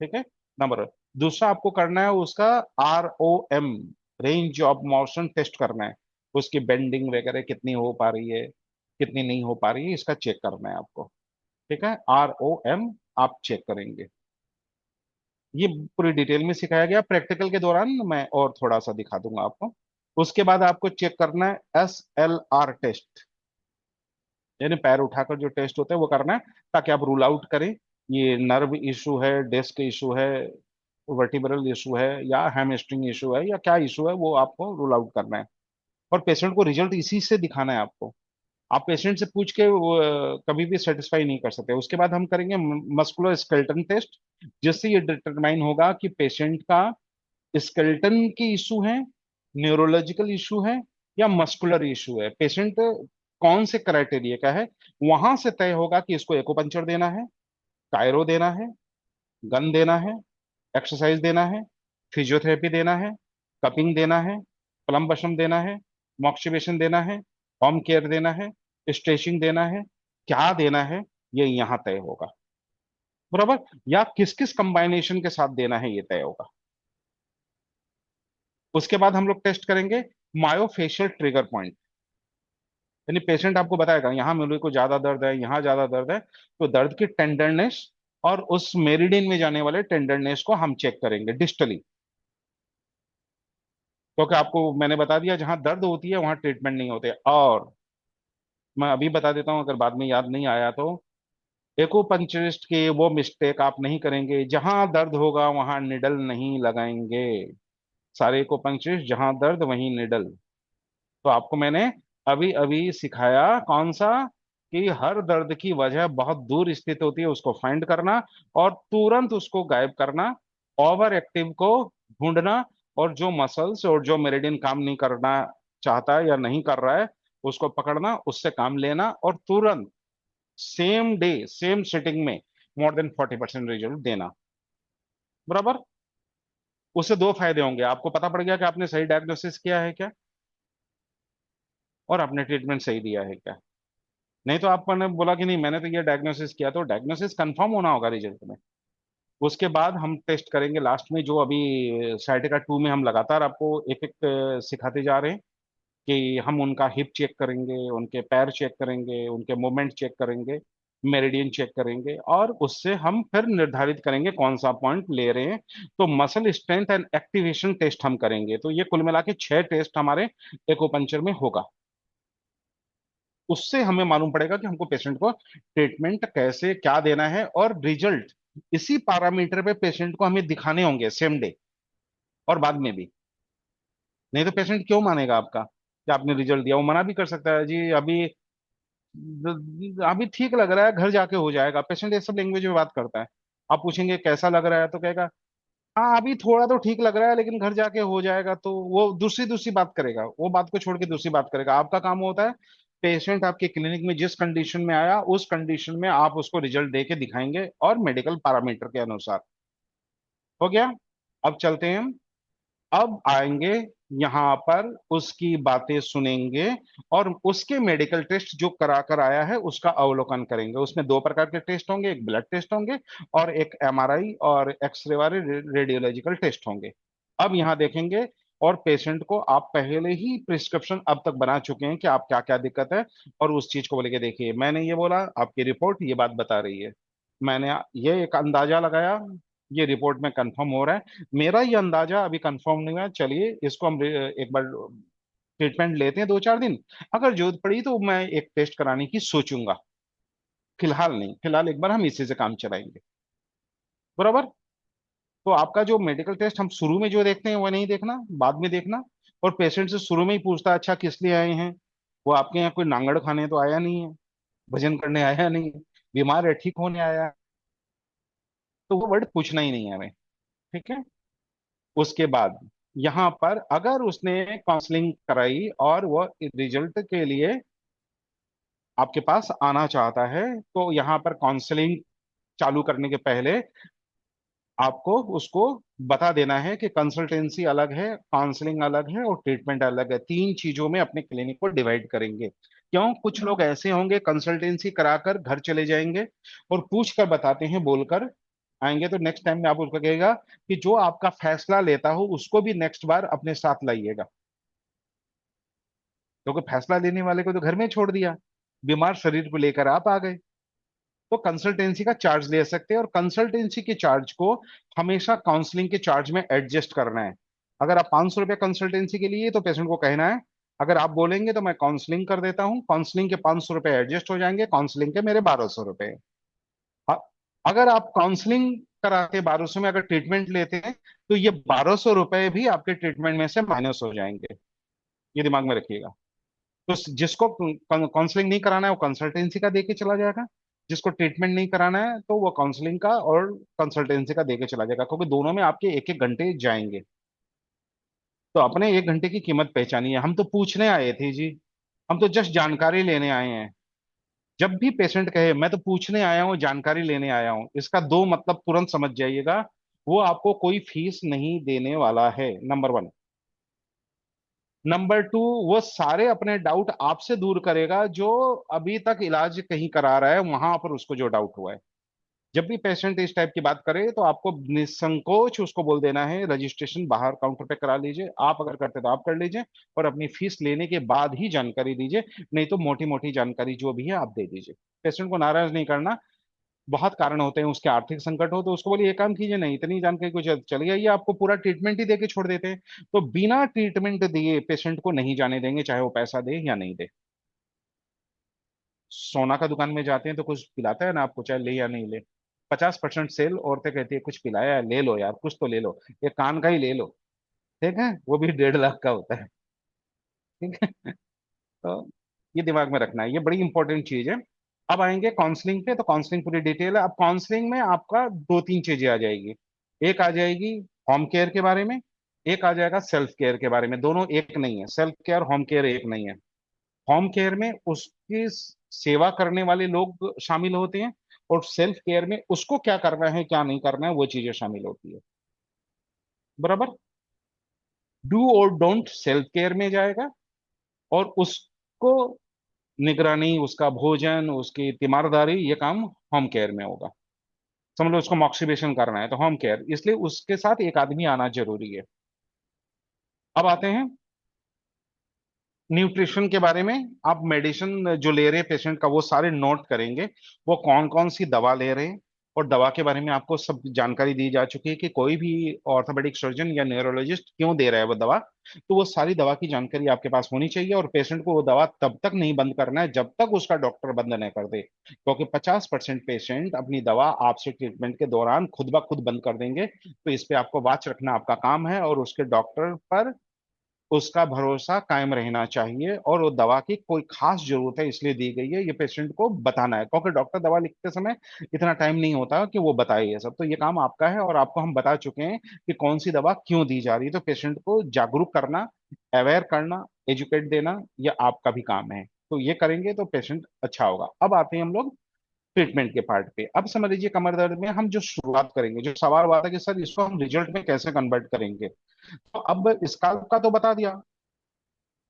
ठीक है, नंबर वन। दूसरा आपको करना है उसका ROM, range of motion test करना है। उसकी बेंडिंग वगैरह कितनी हो पा रही है, कितनी नहीं हो पा रही है, इसका चेक करना है आपको। ठीक है, ROM आप चेक करेंगे। ये पूरी डिटेल में सिखाया गया, प्रैक्टिकल के दौरान मैं और थोड़ा सा दिखा दूंगा आपको। उसके बाद आपको चेक करना है SLR टेस्ट, यानी पैर उठाकर जो टेस्ट होता है वो करना है, ताकि आप रूल आउट करें ये नर्व इशू है, डिस्क इशू है, वर्टिब्रल इशू है, या हैमस्ट्रिंग इशू है, या क्या इशू है, वो आपको रूल आउट करना है। और पेशेंट को रिजल्ट इसी से दिखाना है आपको। आप पेशेंट से पूछ के वो, कभी भी सेटिस्फाई नहीं कर सकते। उसके बाद हम करेंगे मस्कुलर स्केलेटन टेस्ट, जिससे ये डिटरमाइन होगा कि पेशेंट का स्केलेटन की इशू है, न्यूरोलॉजिकल इशू है, या मस्कुलर इशू है। पेशेंट कौन से क्राइटेरिया का है, वहां से तय होगा कि इसको एक्यूपंक्चर देना है, कायरो देना है, गन देना है, एक्सरसाइज देना है, फिजियोथेरेपी देना है, कपिंग देना है, प्लम्बशम देना है, मॉक्सिबेशन देना है, होम केयर देना है, स्ट्रेचिंग देना है, क्या देना है, ये यहाँ तय होगा। बराबर, या किस किस कंबाइनेशन के साथ देना है, ये तय होगा। उसके बाद हम लोग टेस्ट करेंगे मायोफेशियल ट्रिगर पॉइंट, यानी पेशेंट आपको बताएगा यहाँ मेरे को ज्यादा दर्द है, यहाँ ज्यादा दर्द है, तो दर्द की टेंडरनेस और उस मेरिडियन में जाने वाले टेंडरनेस को हम चेक करेंगे डिस्टली। क्योंकि आपको मैंने बता दिया जहां दर्द होती है वहां ट्रीटमेंट नहीं होते। और मैं अभी बता देता हूं, अगर बाद में याद नहीं आया तो, एक्यूपंक्चरिस्ट के वो मिस्टेक आप नहीं करेंगे, जहां दर्द होगा वहां निडल नहीं लगाएंगे। सारे एक्यूपंक्चरिस्ट जहां दर्द वहीं निडल। तो आपको मैंने अभी अभी सिखाया कौन सा, कि हर दर्द की वजह बहुत दूर स्थित होती है, उसको फाइंड करना और तुरंत उसको गायब करना, ओवर एक्टिव को ढूंढना, और जो मसल्स और जो मेरिडियन काम नहीं करना चाहता है या नहीं कर रहा है, उसको पकड़ना, उससे काम लेना, और तुरंत सेम डे सेम सिटिंग में मोर देन 40% रिजल्ट देना। बराबर। उससे दो फायदे होंगे, आपको पता पड़ गया कि आपने सही डायग्नोसिस किया है क्या, और आपने ट्रीटमेंट सही दिया है क्या। नहीं तो आपने बोला कि नहीं मैंने तो ये डायग्नोसिस किया, तो डायग्नोसिस कंफर्म होना होगा रिजल्ट में। उसके बाद हम टेस्ट करेंगे लास्ट में, जो अभी साइटिका 2 में हम लगातार आपको एक एक सिखाते जा रहे हैं, कि हम उनका हिप चेक करेंगे, उनके पैर चेक करेंगे, उनके मूवमेंट चेक करेंगे, मेरिडियन चेक करेंगे, और उससे हम फिर निर्धारित करेंगे कौन सा पॉइंट ले रहे हैं। तो muscle strength and activation test हम करेंगे। तो ये कुल मिला के 6 टेस्ट हमारे एक्यूपंक्चर में होगा। उससे हमें मालूम पड़ेगा कि हमको पेशेंट को ट्रीटमेंट कैसे क्या देना है, और रिजल्ट इसी पैरामीटर पे पेशेंट को हमें दिखाने होंगे सेम डे और बाद में भी। नहीं तो पेशेंट क्यों मानेगा आपका कि आपने रिजल्ट दिया। वो मना भी कर सकता है, जी अभी अभी ठीक लग रहा है, घर जाके हो जाएगा। पेशेंट ये सब लैंग्वेज में बात करता है। आप पूछेंगे कैसा लग रहा है, तो कहेगा हाँ अभी थोड़ा तो ठीक लग रहा है, लेकिन घर जाके हो जाएगा। तो वो दूसरी दूसरी बात करेगा, वो बात को छोड़ के दूसरी बात करेगा। आपका काम होता है, पेशेंट आपके क्लिनिक में जिस कंडीशन में आया उस कंडीशन में आप उसको रिजल्ट दे के दिखाएंगे, और मेडिकल पैरामीटर के अनुसार। हो गया। अब चलते हैं हम। अब आएंगे यहाँ पर, उसकी बातें सुनेंगे, और उसके मेडिकल टेस्ट जो करा कर आया है उसका अवलोकन करेंगे। उसमें दो प्रकार के टेस्ट होंगे, एक ब्लड टेस्ट होंगे और एक MRI और एक्सरे वाले रेडियोलॉजिकल टेस्ट होंगे। अब यहाँ देखेंगे, और पेशेंट को आप पहले ही प्रिस्क्रिप्शन अब तक बना चुके हैं कि आप क्या क्या दिक्कत है, और उस चीज को बोले कि देखिए मैंने ये बोला, आपकी रिपोर्ट ये बात बता रही है, मैंने ये एक अंदाजा लगाया, ये रिपोर्ट में कंफर्म हो रहा है। मेरा ये अंदाजा अभी कंफर्म नहीं हुआ, चलिए इसको हम एक बार ट्रीटमेंट लेते हैं 2-4 दिन। अगर जरूरत पड़ी तो मैं एक टेस्ट कराने की सोचूंगा, फिलहाल नहीं, फिलहाल एक बार हम इसी से काम चलाएंगे। बराबर। तो आपका जो मेडिकल टेस्ट हम शुरू में जो देखते हैं वो नहीं देखना, बाद में देखना। और पेशेंट से शुरू में ही पूछता है, अच्छा किस लिए आए हैं, वो आपके यहाँ कोई नांगड़ खाने तो आया नहीं है, भजन करने आया नहीं है, बीमार है ठीक होने आया है। तो वो वर्ड पूछना ही नहीं है हमें। ठीक है। उसके बाद यहाँ पर अगर उसने काउंसलिंग कराई और वो रिजल्ट के लिए आपके पास आना चाहता है, तो यहाँ पर काउंसलिंग चालू करने के पहले आपको उसको बता देना है कि कंसल्टेंसी अलग है, काउंसलिंग अलग है और ट्रीटमेंट अलग है। तीन चीजों में अपने क्लिनिक को डिवाइड करेंगे। क्यों? कुछ लोग ऐसे होंगे कंसल्टेंसी कराकर घर चले जाएंगे और पूछ कर बताते हैं, बोलकर आएंगे, तो नेक्स्ट टाइम में आप उसको कहेगा कि जो आपका फैसला लेता हो उसको भी नेक्स्ट बार अपने साथ लाइएगा, क्योंकि फैसला लेने वाले को तो घर में छोड़ दिया, बीमार शरीर को लेकर आप आ गए। तो कंसल्टेंसी का चार्ज ले सकते हैं, और कंसल्टेंसी के चार्ज को हमेशा काउंसलिंग के चार्ज में एडजस्ट करना है। अगर आप 500 रुपये कंसल्टेंसी के लिए तो पेशेंट को कहना है, अगर आप बोलेंगे तो मैं काउंसलिंग कर देता हूँ, काउंसलिंग के 500 रुपये एडजस्ट हो जाएंगे, काउंसलिंग के मेरे 1200 रुपये। अ- अगर आप काउंसलिंग कराते 1200 में अगर ट्रीटमेंट लेते हैं तो ये 1200 रुपये भी आपके ट्रीटमेंट में से माइनस हो जाएंगे। ये दिमाग में रखिएगा। तो जिसको काउंसलिंग नहीं कराना है वो कंसल्टेंसी का दे के चला जाएगा, जिसको ट्रीटमेंट नहीं कराना है तो वो काउंसलिंग का और कंसल्टेंसी का दे के चला जाएगा, क्योंकि दोनों में आपके एक एक घंटे जाएंगे। तो अपने एक घंटे की कीमत पहचानिए। हम तो पूछने आए थे जी, हम तो जस्ट जानकारी लेने आए हैं। जब भी पेशेंट कहे मैं तो पूछने आया हूँ, जानकारी लेने आया हूँ, इसका दो मतलब तुरंत समझ जाइएगा। वो आपको कोई फीस नहीं देने वाला है, नंबर वन। नंबर टू, वो सारे अपने डाउट आपसे दूर करेगा, जो अभी तक इलाज कहीं करा रहा है वहां पर उसको जो डाउट हुआ है। जब भी पेशेंट इस टाइप की बात करे तो आपको निसंकोच उसको बोल देना है रजिस्ट्रेशन बाहर काउंटर पे करा लीजिए, आप अगर करते तो आप कर लीजिए, और अपनी फीस लेने के बाद ही जानकारी दीजिए। नहीं तो मोटी मोटी जानकारी जो भी है आप दे दीजिए। पेशेंट को नाराज नहीं करना। बहुत कारण होते हैं, उसके आर्थिक संकट हो तो उसको बोलिए ये काम कीजिए, नहीं इतनी जानकारी कुछ चली आइए, आपको पूरा ट्रीटमेंट ही देके छोड़ देते हैं। तो बिना ट्रीटमेंट दिए पेशेंट को नहीं जाने देंगे, चाहे वो पैसा दे या नहीं दे। सोना का दुकान में जाते हैं तो कुछ पिलाता है ना आपको, चाहे ले या नहीं ले। 50% सेल, औरतें कहती है कुछ पिलाया है, ले लो यार, कुछ तो ले लो, ये कान का ही ले लो। ठीक है, वो भी 1.5 लाख का होता है। ठीक है। तो ये दिमाग में रखना है, ये बड़ी इंपॉर्टेंट चीज है। अब आएंगे काउंसलिंग पे, तो काउंसलिंग पूरी डिटेल है। अब काउंसलिंग में आपका दो तीन चीजें आ जाएगी। एक आ जाएगी होम केयर के बारे में, एक आ जाएगा सेल्फ केयर के बारे में। दोनों एक नहीं है, सेल्फ केयर होम केयर एक नहीं है। होम केयर में उसकी सेवा करने वाले लोग शामिल होते हैं, और सेल्फ केयर में उसको क्या करना है क्या नहीं करना है वो चीजें शामिल होती है। बराबर। डू और डोंट सेल्फ केयर में जाएगा, और उसको निगरानी, उसका भोजन, उसकी तीमारदारी, ये काम होम केयर में होगा। समझ लो उसको मॉक्सिबेशन करना है तो होम केयर, इसलिए उसके साथ एक आदमी आना जरूरी है। अब आते हैं न्यूट्रिशन के बारे में। आप मेडिसिन जो ले रहे हैं पेशेंट का वो सारे नोट करेंगे, वो कौन कौन सी दवा ले रहे हैं, और दवा के बारे में आपको सब जानकारी दी जा चुकी है कि कोई भी ऑर्थोपेडिक सर्जन या न्यूरोलॉजिस्ट क्यों दे रहा है वो दवा। तो वो सारी दवा की जानकारी आपके पास होनी चाहिए, और पेशेंट को वो दवा तब तक नहीं बंद करना है जब तक उसका डॉक्टर बंद न कर दे, क्योंकि 50% पेशेंट अपनी दवा आपसे ट्रीटमेंट के दौरान खुद ब खुद बंद कर देंगे। तो इस पे आपको वॉच रखना आपका काम है, और उसके डॉक्टर पर उसका भरोसा कायम रहना चाहिए, और वो दवा की कोई खास जरूरत है इसलिए दी गई है ये पेशेंट को बताना है, क्योंकि डॉक्टर दवा लिखते समय इतना टाइम नहीं होता कि वो बताए ये सब। तो ये काम आपका है, और आपको हम बता चुके हैं कि कौन सी दवा क्यों दी जा रही है। तो पेशेंट को जागरूक करना, अवेयर करना, एजुकेट देना, ये आपका भी काम है। तो ये करेंगे तो पेशेंट अच्छा होगा। अब आते हैं हम लोग ट्रीटमेंट के पार्ट पे। अब समझ लीजिए कमर दर्द में हम जो शुरुआत करेंगे, जो सवाल हुआ था कि सर इसको हम रिजल्ट में कैसे कन्वर्ट करेंगे, तो अब स्काल्प का तो बता दिया,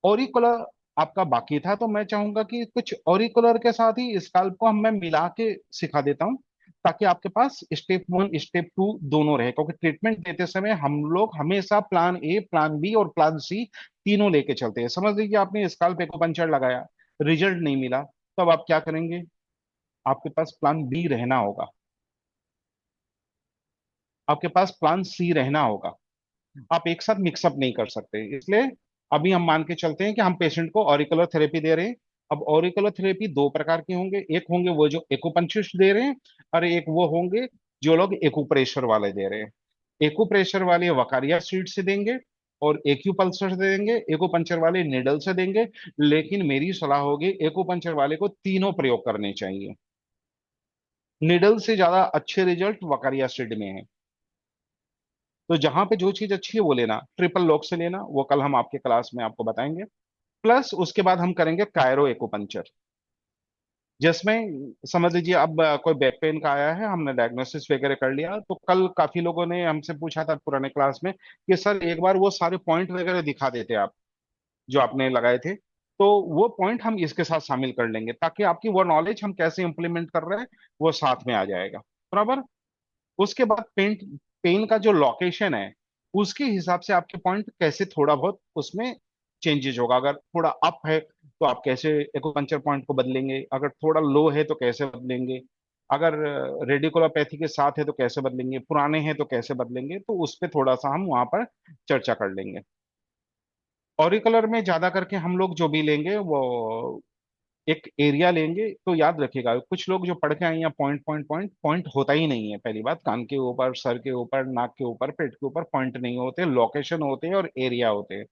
ऑरिकुलर आपका बाकी था। तो मैं चाहूंगा कि कुछ ऑरिकुलर के साथ ही स्काल्प को हम मैं मिला के सिखा देता हूँ, ताकि आपके पास स्टेप वन स्टेप टू दोनों रहे, क्योंकि ट्रीटमेंट देते समय हम लोग हमेशा प्लान ए, प्लान बी और प्लान सी तीनों लेके चलते हैं। समझ लीजिए आपने स्काल्प एक्यूपंक्चर लगाया, रिजल्ट नहीं मिला, तो अब आप क्या करेंगे? आपके पास प्लान बी रहना होगा, आपके पास प्लान सी रहना होगा। आप एक साथ मिक्सअप नहीं कर सकते, इसलिए अभी हम मान के चलते हैं कि हम पेशेंट को ऑरिकुलर थेरेपी दे रहे हैं। अब ऑरिकुलर थेरेपी दो प्रकार के होंगे, एक होंगे वो जो एक्यूपंक्चरिस्ट दे रहे हैं, और एक वो होंगे जो लोग एक्यूप्रेशर वाले दे रहे हैं। एक्यूप्रेशर वाले वकारिया सीट से देंगे, और एक्यूपल्सर से देंगे, एक्यूपंक्चर वाले निडल से देंगे। लेकिन मेरी सलाह होगी एक्यूपंक्चर वाले को तीनों प्रयोग करने चाहिए। निडल से ज्यादा अच्छे रिजल्ट वकारिया सीड में है। तो जहां पे जो चीज अच्छी है वो लेना, ट्रिपल लॉक से लेना, वो कल हम आपके क्लास में आपको बताएंगे। प्लस उसके बाद हम करेंगे कायरो एक्यूपंक्चर। जिसमें समझ लीजिए अब कोई बैक पेन का आया है, हमने डायग्नोसिस वगैरह कर लिया, तो कल काफी लोगों ने हमसे पूछा था पुराने क्लास में कि सर एक बार वो सारे पॉइंट वगैरह दिखा देते आप जो आपने लगाए थे, तो वो पॉइंट हम इसके साथ शामिल कर लेंगे, ताकि आपकी वो नॉलेज हम कैसे इंप्लीमेंट कर रहे हैं वो साथ में आ जाएगा। बराबर। उसके बाद पेन का जो लोकेशन है उसके हिसाब से आपके पॉइंट कैसे थोड़ा बहुत उसमें चेंजेस होगा। अगर थोड़ा अप है तो आप कैसे एक्यूपंक्चर पॉइंट को बदलेंगे, अगर थोड़ा लो है तो कैसे बदलेंगे, अगर रेडिकुलोपैथी के साथ है तो कैसे बदलेंगे, पुराने हैं तो कैसे बदलेंगे, तो उस पर थोड़ा सा हम वहां पर चर्चा कर लेंगे। ऑरिकलर में ज्यादा करके हम लोग जो भी लेंगे वो एक एरिया लेंगे। तो याद रखिएगा, कुछ लोग जो पढ़ के आए हैं पॉइंट पॉइंट पॉइंट पॉइंट होता ही नहीं है। पहली बात, कान के ऊपर, सर के ऊपर, नाक के ऊपर, पेट के ऊपर पॉइंट नहीं होते, लोकेशन होते हैं और एरिया होते हैं।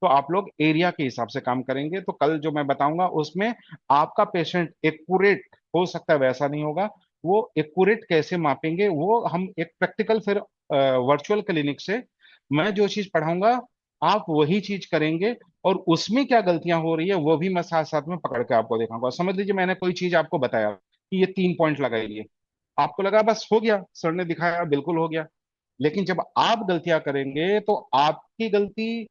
तो आप लोग एरिया के हिसाब से काम करेंगे। तो कल जो मैं बताऊंगा उसमें आपका पेशेंट एक्यूरेट हो सकता है, वैसा नहीं होगा। वो एक्यूरेट कैसे मापेंगे वो हम एक प्रैक्टिकल फिर वर्चुअल क्लिनिक से मैं जो चीज पढ़ाऊंगा आप वही चीज करेंगे। और उसमें क्या गलतियां हो रही है वो भी मैं साथ साथ में पकड़ के आपको दिखाऊंगा। समझ लीजिए मैंने कोई चीज आपको बताया कि ये 3 पॉइंट लगाइए, आपको लगा बस हो गया, सर ने दिखाया बिल्कुल हो गया। लेकिन जब आप गलतियां करेंगे तो आपकी गलती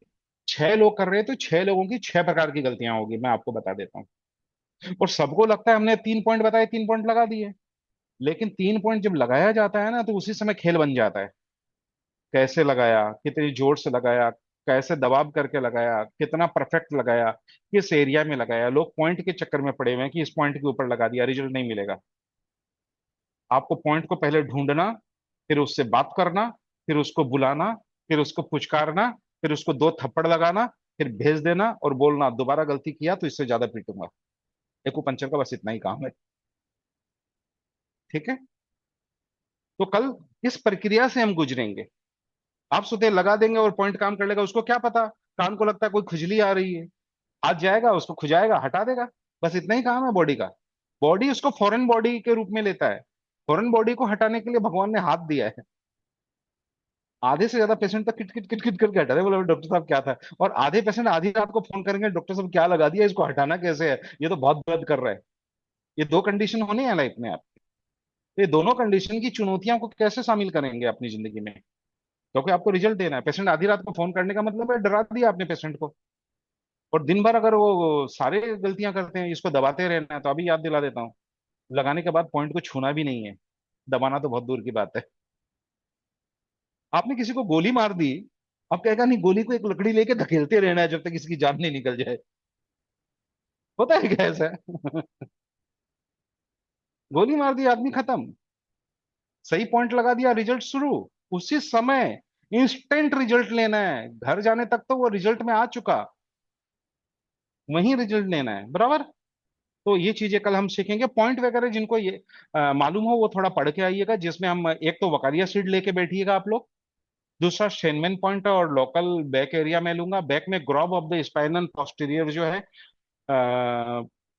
6 लोग कर रहे हैं तो 6 लोगों की 6 प्रकार की गलतियां होगी, मैं आपको बता देता हूँ। और सबको लगता है हमने 3 पॉइंट बताए, 3 पॉइंट लगा दिए। लेकिन 3 पॉइंट जब लगाया जाता है ना तो उसी समय खेल बन जाता है। कैसे लगाया, कितनी जोर से लगाया, कैसे दबाव करके लगाया, कितना परफेक्ट लगाया, किस एरिया में लगाया। लोग पॉइंट के चक्कर में पड़े हुए हैं कि इस पॉइंट के ऊपर लगा दिया, रिजल्ट नहीं मिलेगा। आपको पॉइंट को पहले ढूंढना, फिर उससे बात करना, फिर उसको बुलाना, फिर उसको पुचकारना, फिर उसको 2 थप्पड़ लगाना, फिर भेज देना और बोलना दोबारा गलती किया तो इससे ज्यादा पीटूंगा। एक्यूपंचर का बस इतना ही काम है। ठीक है। तो कल इस प्रक्रिया से हम गुजरेंगे। आप सुते लगा देंगे और पॉइंट काम कर लेगा, उसको क्या पता, कान को लगता है कोई खुजली आ रही है, आज जाएगा उसको खुजाएगा हटा देगा। बस इतना ही काम है बॉडी का। बॉडी उसको फॉरेन बॉडी के रूप में लेता है। फॉरेन बॉडी को हटाने के लिए भगवान ने हाथ दिया है। आधे से ज्यादा पेशेंट तक किट किट किट किट करके हटा रहे, बोले डॉक्टर साहब क्या था। और आधे पेशेंट आधी रात को फोन करेंगे, डॉक्टर साहब क्या लगा दिया, इसको हटाना कैसे है, ये तो बहुत दर्द कर रहा है। ये 2 कंडीशन होने हैं लाइफ में आप। ये दोनों कंडीशन की चुनौतियां को कैसे शामिल करेंगे अपनी जिंदगी में, क्योंकि आपको रिजल्ट देना है। पेशेंट आधी रात को फोन करने का मतलब है डरा दिया आपने पेशेंट को। और दिन भर अगर वो सारे गलतियां करते हैं, इसको दबाते रहना है, तो अभी याद दिला देता हूँ, लगाने के बाद पॉइंट को छूना भी नहीं है, दबाना तो बहुत दूर की बात है। आपने किसी को गोली मार दी, अब कहेगा नहीं गोली को एक लकड़ी लेके धकेलते रहना है जब तक किसी की जान नहीं निकल जाए। होता है क्या ऐसा? गोली मार दी, आदमी खत्म। सही पॉइंट लगा दिया, रिजल्ट शुरू, उसी समय इंस्टेंट रिजल्ट लेना है। घर जाने तक तो वो रिजल्ट में आ चुका, वहीं रिजल्ट लेना है। बराबर। तो ये चीजें कल हम सीखेंगे। पॉइंट वगैरह जिनको ये मालूम हो वो थोड़ा पढ़ के आइएगा, जिसमें हम एक तो वकारिया सीट लेके बैठिएगा आप लोग। दूसरा शेनमैन पॉइंट और लोकल बैक एरिया में लूंगा। बैक में ग्रॉब ऑफ द स्पाइनल पोस्टीरियर जो है,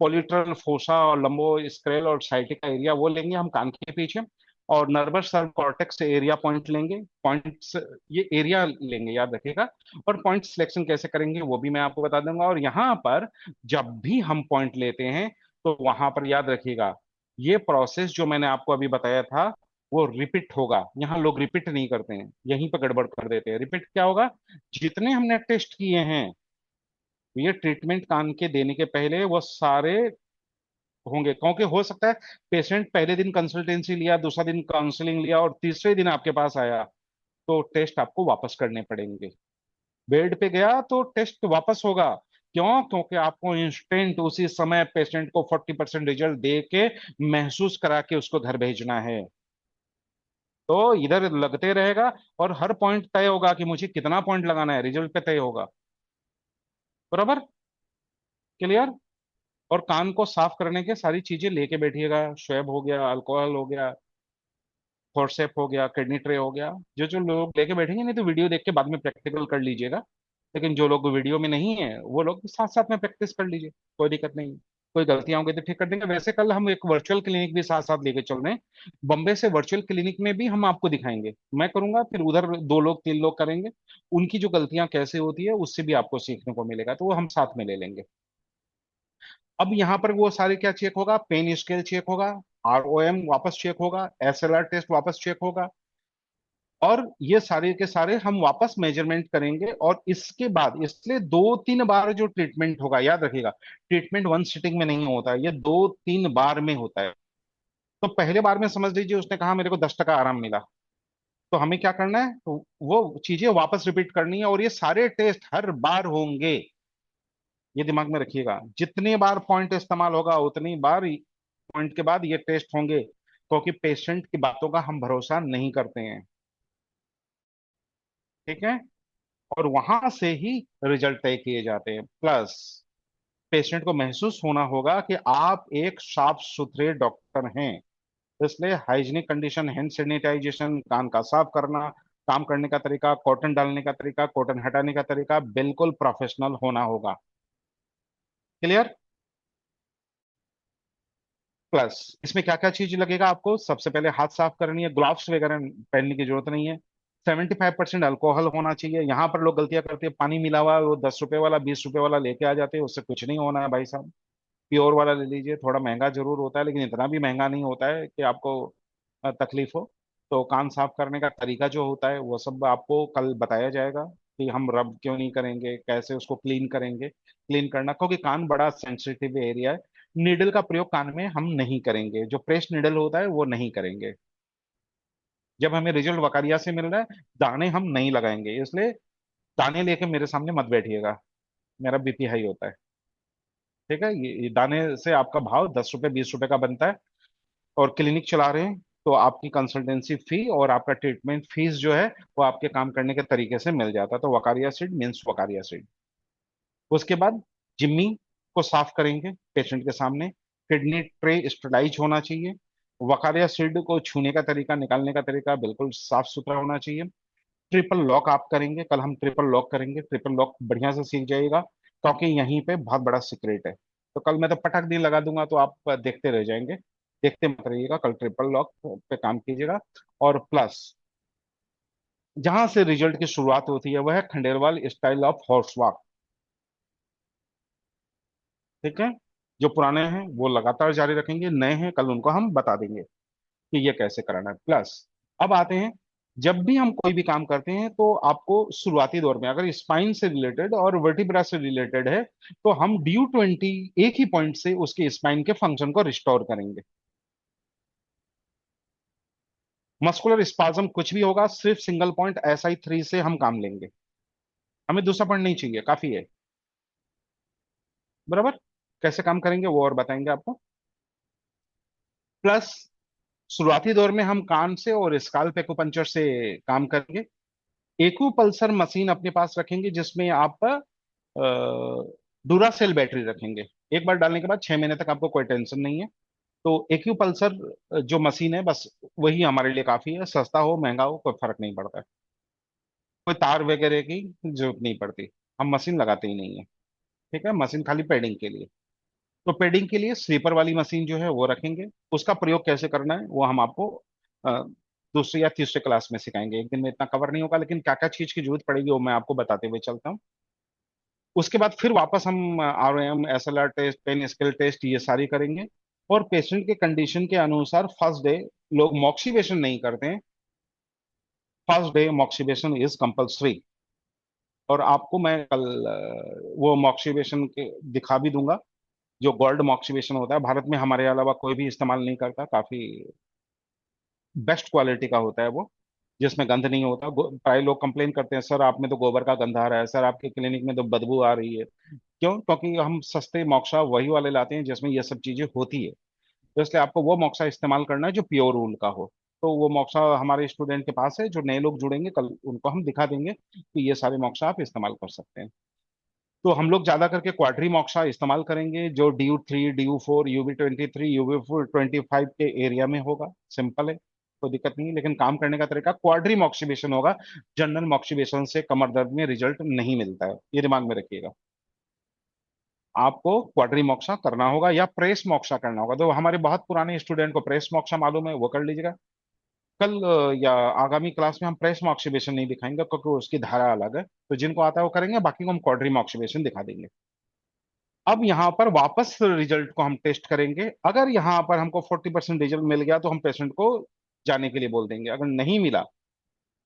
पोलिट्रल फोसा और लंबो स्क्रेल और साइटिका एरिया वो लेंगे हम कान के पीछे। और नर्वस सब कॉर्टेक्स एरिया पॉइंट लेंगे। पॉइंट्स ये एरिया लेंगे, याद रखिएगा। और पॉइंट सिलेक्शन कैसे करेंगे वो भी मैं आपको बता दूंगा। और यहाँ पर जब भी हम पॉइंट लेते हैं तो वहां पर याद रखिएगा, ये प्रोसेस जो मैंने आपको अभी बताया था वो रिपीट होगा। यहाँ लोग रिपीट नहीं करते हैं, यहीं पर गड़बड़ कर देते हैं। रिपीट क्या होगा, जितने हमने टेस्ट किए हैं ये ट्रीटमेंट कान के देने के पहले वो सारे होंगे। क्योंकि हो सकता है पेशेंट पहले दिन कंसल्टेंसी लिया, दूसरा दिन काउंसलिंग लिया और तीसरे दिन आपके पास आया, तो टेस्ट आपको वापस करने पड़ेंगे। बेड पे गया तो टेस्ट वापस होगा। क्यों? क्योंकि आपको इंस्टेंट उसी समय पेशेंट को 40% रिजल्ट दे के महसूस करा के उसको घर भेजना है। तो इधर लगते रहेगा और हर पॉइंट तय होगा कि मुझे कितना पॉइंट लगाना है, रिजल्ट पे तय होगा। बराबर। क्लियर। और कान को साफ करने के सारी चीजें लेके बैठिएगा। श्वेब हो गया, अल्कोहल हो गया, फोर्सेप हो गया, किडनी ट्रे हो गया। जो जो लोग लेके बैठेंगे, नहीं तो वीडियो देख के बाद में प्रैक्टिकल कर लीजिएगा। लेकिन जो लोग वीडियो में नहीं है वो लोग साथ साथ में प्रैक्टिस कर लीजिए, कोई दिक्कत नहीं। कोई गलतियां होंगी तो ठीक कर देंगे। वैसे कल हम एक वर्चुअल क्लिनिक भी साथ साथ लेके चल रहे हैं। बॉम्बे से वर्चुअल क्लिनिक में भी हम आपको दिखाएंगे, मैं करूंगा, फिर उधर 2 लोग 3 लोग करेंगे। उनकी जो गलतियां कैसे होती है उससे भी आपको सीखने को मिलेगा, तो वो हम साथ में ले लेंगे। अब यहाँ पर वो सारे क्या चेक होगा, पेन स्केल चेक होगा, ROM वापस चेक होगा, SLR टेस्ट वापस चेक होगा, और ये सारे के सारे हम वापस मेजरमेंट करेंगे। और इसके बाद, इसलिए 2-3 बार जो ट्रीटमेंट होगा, याद रखिएगा, ट्रीटमेंट वन सिटिंग में नहीं होता है, ये 2-3 बार में होता है। तो पहले बार में समझ लीजिए उसने कहा मेरे को 10% आराम मिला, तो हमें क्या करना है, तो वो चीजें वापस रिपीट करनी है, और ये सारे टेस्ट हर बार होंगे। ये दिमाग में रखिएगा, जितनी बार पॉइंट इस्तेमाल होगा उतनी बार पॉइंट के बाद ये टेस्ट होंगे, क्योंकि पेशेंट की बातों का हम भरोसा नहीं करते हैं। ठीक है। और वहां से ही रिजल्ट तय किए जाते हैं। प्लस पेशेंट को महसूस होना होगा कि आप एक साफ सुथरे डॉक्टर हैं, इसलिए हाइजीनिक कंडीशन, हैंड सैनिटाइजेशन, कान का साफ करना, काम करने का तरीका, कॉटन डालने का तरीका, कॉटन हटाने का तरीका बिल्कुल प्रोफेशनल होना होगा। क्लियर। प्लस इसमें क्या क्या चीज लगेगा आपको, सबसे पहले हाथ साफ करनी है, ग्लव्स वगैरह पहनने की जरूरत नहीं है। 75% अल्कोहल होना चाहिए। यहाँ पर लोग गलतियां करते हैं, पानी मिला हुआ है, वो 10 रुपए वाला 20 रुपए वाला लेके आ जाते हैं, उससे कुछ नहीं होना है भाई साहब। प्योर वाला ले लीजिए, थोड़ा महंगा जरूर होता है लेकिन इतना भी महंगा नहीं होता है कि आपको तकलीफ हो। तो कान साफ करने का तरीका जो होता है वो सब आपको कल बताया जाएगा, कि हम रब क्यों नहीं करेंगे, कैसे उसको क्लीन करेंगे, क्लीन करना, क्योंकि कान बड़ा सेंसिटिव एरिया है। नीडल का प्रयोग कान में हम नहीं करेंगे, जो प्रेस नीडल होता है वो नहीं करेंगे। जब हमें रिजल्ट वकारिया से मिल रहा है, दाने हम नहीं लगाएंगे, इसलिए दाने लेके मेरे सामने मत बैठिएगा, मेरा BP हाई होता है। ठीक है, ये दाने से आपका भाव 10 रुपए 20 रुपए का बनता है। और क्लिनिक चला रहे हैं तो आपकी कंसल्टेंसी फी और आपका ट्रीटमेंट फीस जो है वो आपके काम करने के तरीके से मिल जाता है। तो वकारिया सीड मीन्स वकारिया सीड। उसके बाद जिम्मी को साफ करेंगे पेशेंट के सामने। किडनी ट्रे स्टरलाइज होना चाहिए। वकारिया सीड को छूने का तरीका, निकालने का तरीका बिल्कुल साफ सुथरा होना चाहिए। ट्रिपल लॉक आप करेंगे, कल हम ट्रिपल लॉक करेंगे, ट्रिपल लॉक बढ़िया से सीख जाइएगा, क्योंकि यहीं पे बहुत बड़ा सीक्रेट है। तो कल मैं तो पटक दिन लगा दूंगा, तो आप देखते रह जाएंगे, देखते मत रहिएगा, कल ट्रिपल लॉक पे काम कीजिएगा। और प्लस जहां से रिजल्ट की शुरुआत होती है वह है Khandelwal style of horse walk. ठीक है। जो पुराने हैं वो लगातार जारी रखेंगे, नए हैं कल उनको हम बता देंगे कि ये कैसे कराना है। प्लस अब आते हैं, जब भी हम कोई भी काम करते हैं तो आपको शुरुआती दौर में अगर स्पाइन से रिलेटेड और वर्टिब्रा से रिलेटेड है, तो हम DU20 एक ही पॉइंट से उसके स्पाइन के फंक्शन को रिस्टोर करेंगे। मस्कुलर स्पाज्म कुछ भी होगा, सिर्फ सिंगल पॉइंट SI3 से हम काम लेंगे, हमें दूसरा पॉइंट नहीं चाहिए, काफी है। बराबर। कैसे काम करेंगे वो और बताएंगे आपको। प्लस शुरुआती दौर में हम कान से और स्काल्प एक्यूपंक्चर से काम करेंगे। एक्यूपल्सर मशीन अपने पास रखेंगे जिसमें आप डूरासेल बैटरी रखेंगे। एक बार डालने के बाद 6 महीने तक आपको कोई टेंशन नहीं है। तो एक्यूपल्सर जो मशीन है बस वही हमारे लिए काफी है, सस्ता हो महंगा हो कोई फर्क नहीं पड़ता है। कोई तार वगैरह की जरूरत नहीं पड़ती, हम मशीन लगाते ही नहीं है। ठीक है, मशीन खाली पेडिंग के लिए। तो पेडिंग के लिए स्लीपर वाली मशीन जो है वो रखेंगे। उसका प्रयोग कैसे करना है वो हम आपको अ, दूसरी या तीसरे क्लास में सिखाएंगे, एक दिन में इतना कवर नहीं होगा, लेकिन क्या क्या चीज की जरूरत पड़ेगी वो मैं आपको बताते हुए चलता हूँ। उसके बाद फिर वापस हम ROM SLR test, pain scale test ये सारी करेंगे। और पेशेंट के कंडीशन के अनुसार फर्स्ट डे लोग मॉक्सीवेशन नहीं करते हैं, फर्स्ट डे मॉक्सीवेशन इज कंपल्सरी। और आपको मैं कल वो मॉक्सीवेशन के दिखा भी दूंगा। जो गोल्ड मॉक्सीवेशन होता है भारत में हमारे अलावा कोई भी इस्तेमाल नहीं करता, काफी बेस्ट क्वालिटी का होता है वो, जिसमें गंध नहीं होता। प्राय लोग कंप्लेन करते हैं, सर आप में तो गोबर का गंध आ रहा है, सर आपके क्लिनिक में तो बदबू आ रही है। क्यों? क्योंकि हम सस्ते मोक्सा वही वाले लाते हैं जिसमें ये सब चीजें होती है। तो इसलिए आपको वो मोक्सा इस्तेमाल करना है जो प्योर ऊल का हो। तो वो मोक्सा हमारे स्टूडेंट के पास है, जो नए लोग जुड़ेंगे कल उनको हम दिखा देंगे कि ये सारे मोक्सा आप इस्तेमाल कर सकते हैं। तो हम लोग ज्यादा करके क्वाड्री मोक्सा इस्तेमाल करेंगे, जो DU3 DU4 UV23 UV25 के एरिया में होगा। सिंपल है, कोई दिक्कत नहीं है, लेकिन काम करने का तरीका क्वाड्री मॉक्सिबेशन होगा। जनरल मॉक्सिबेशन से कमर दर्द में रिजल्ट नहीं मिलता है, ये दिमाग में रखिएगा। आपको क्वाड्री मोक्सा करना होगा या प्रेस मोक्सा करना होगा। तो हमारे बहुत पुराने स्टूडेंट को प्रेस मोक्सा मालूम है, वो कर लीजिएगा। कल या आगामी क्लास में हम प्रेस मॉक्सिबेशन नहीं दिखाएंगे, क्योंकि उसकी धारा अलग है। तो जिनको आता है वो करेंगे, बाकी को हम क्वाड्री मॉक्सिबेशन दिखा देंगे। अब यहाँ पर वापस रिजल्ट को हम टेस्ट करेंगे। अगर यहाँ पर हमको 40% रिजल्ट मिल गया तो हम पेशेंट को जाने के लिए बोल देंगे। अगर नहीं मिला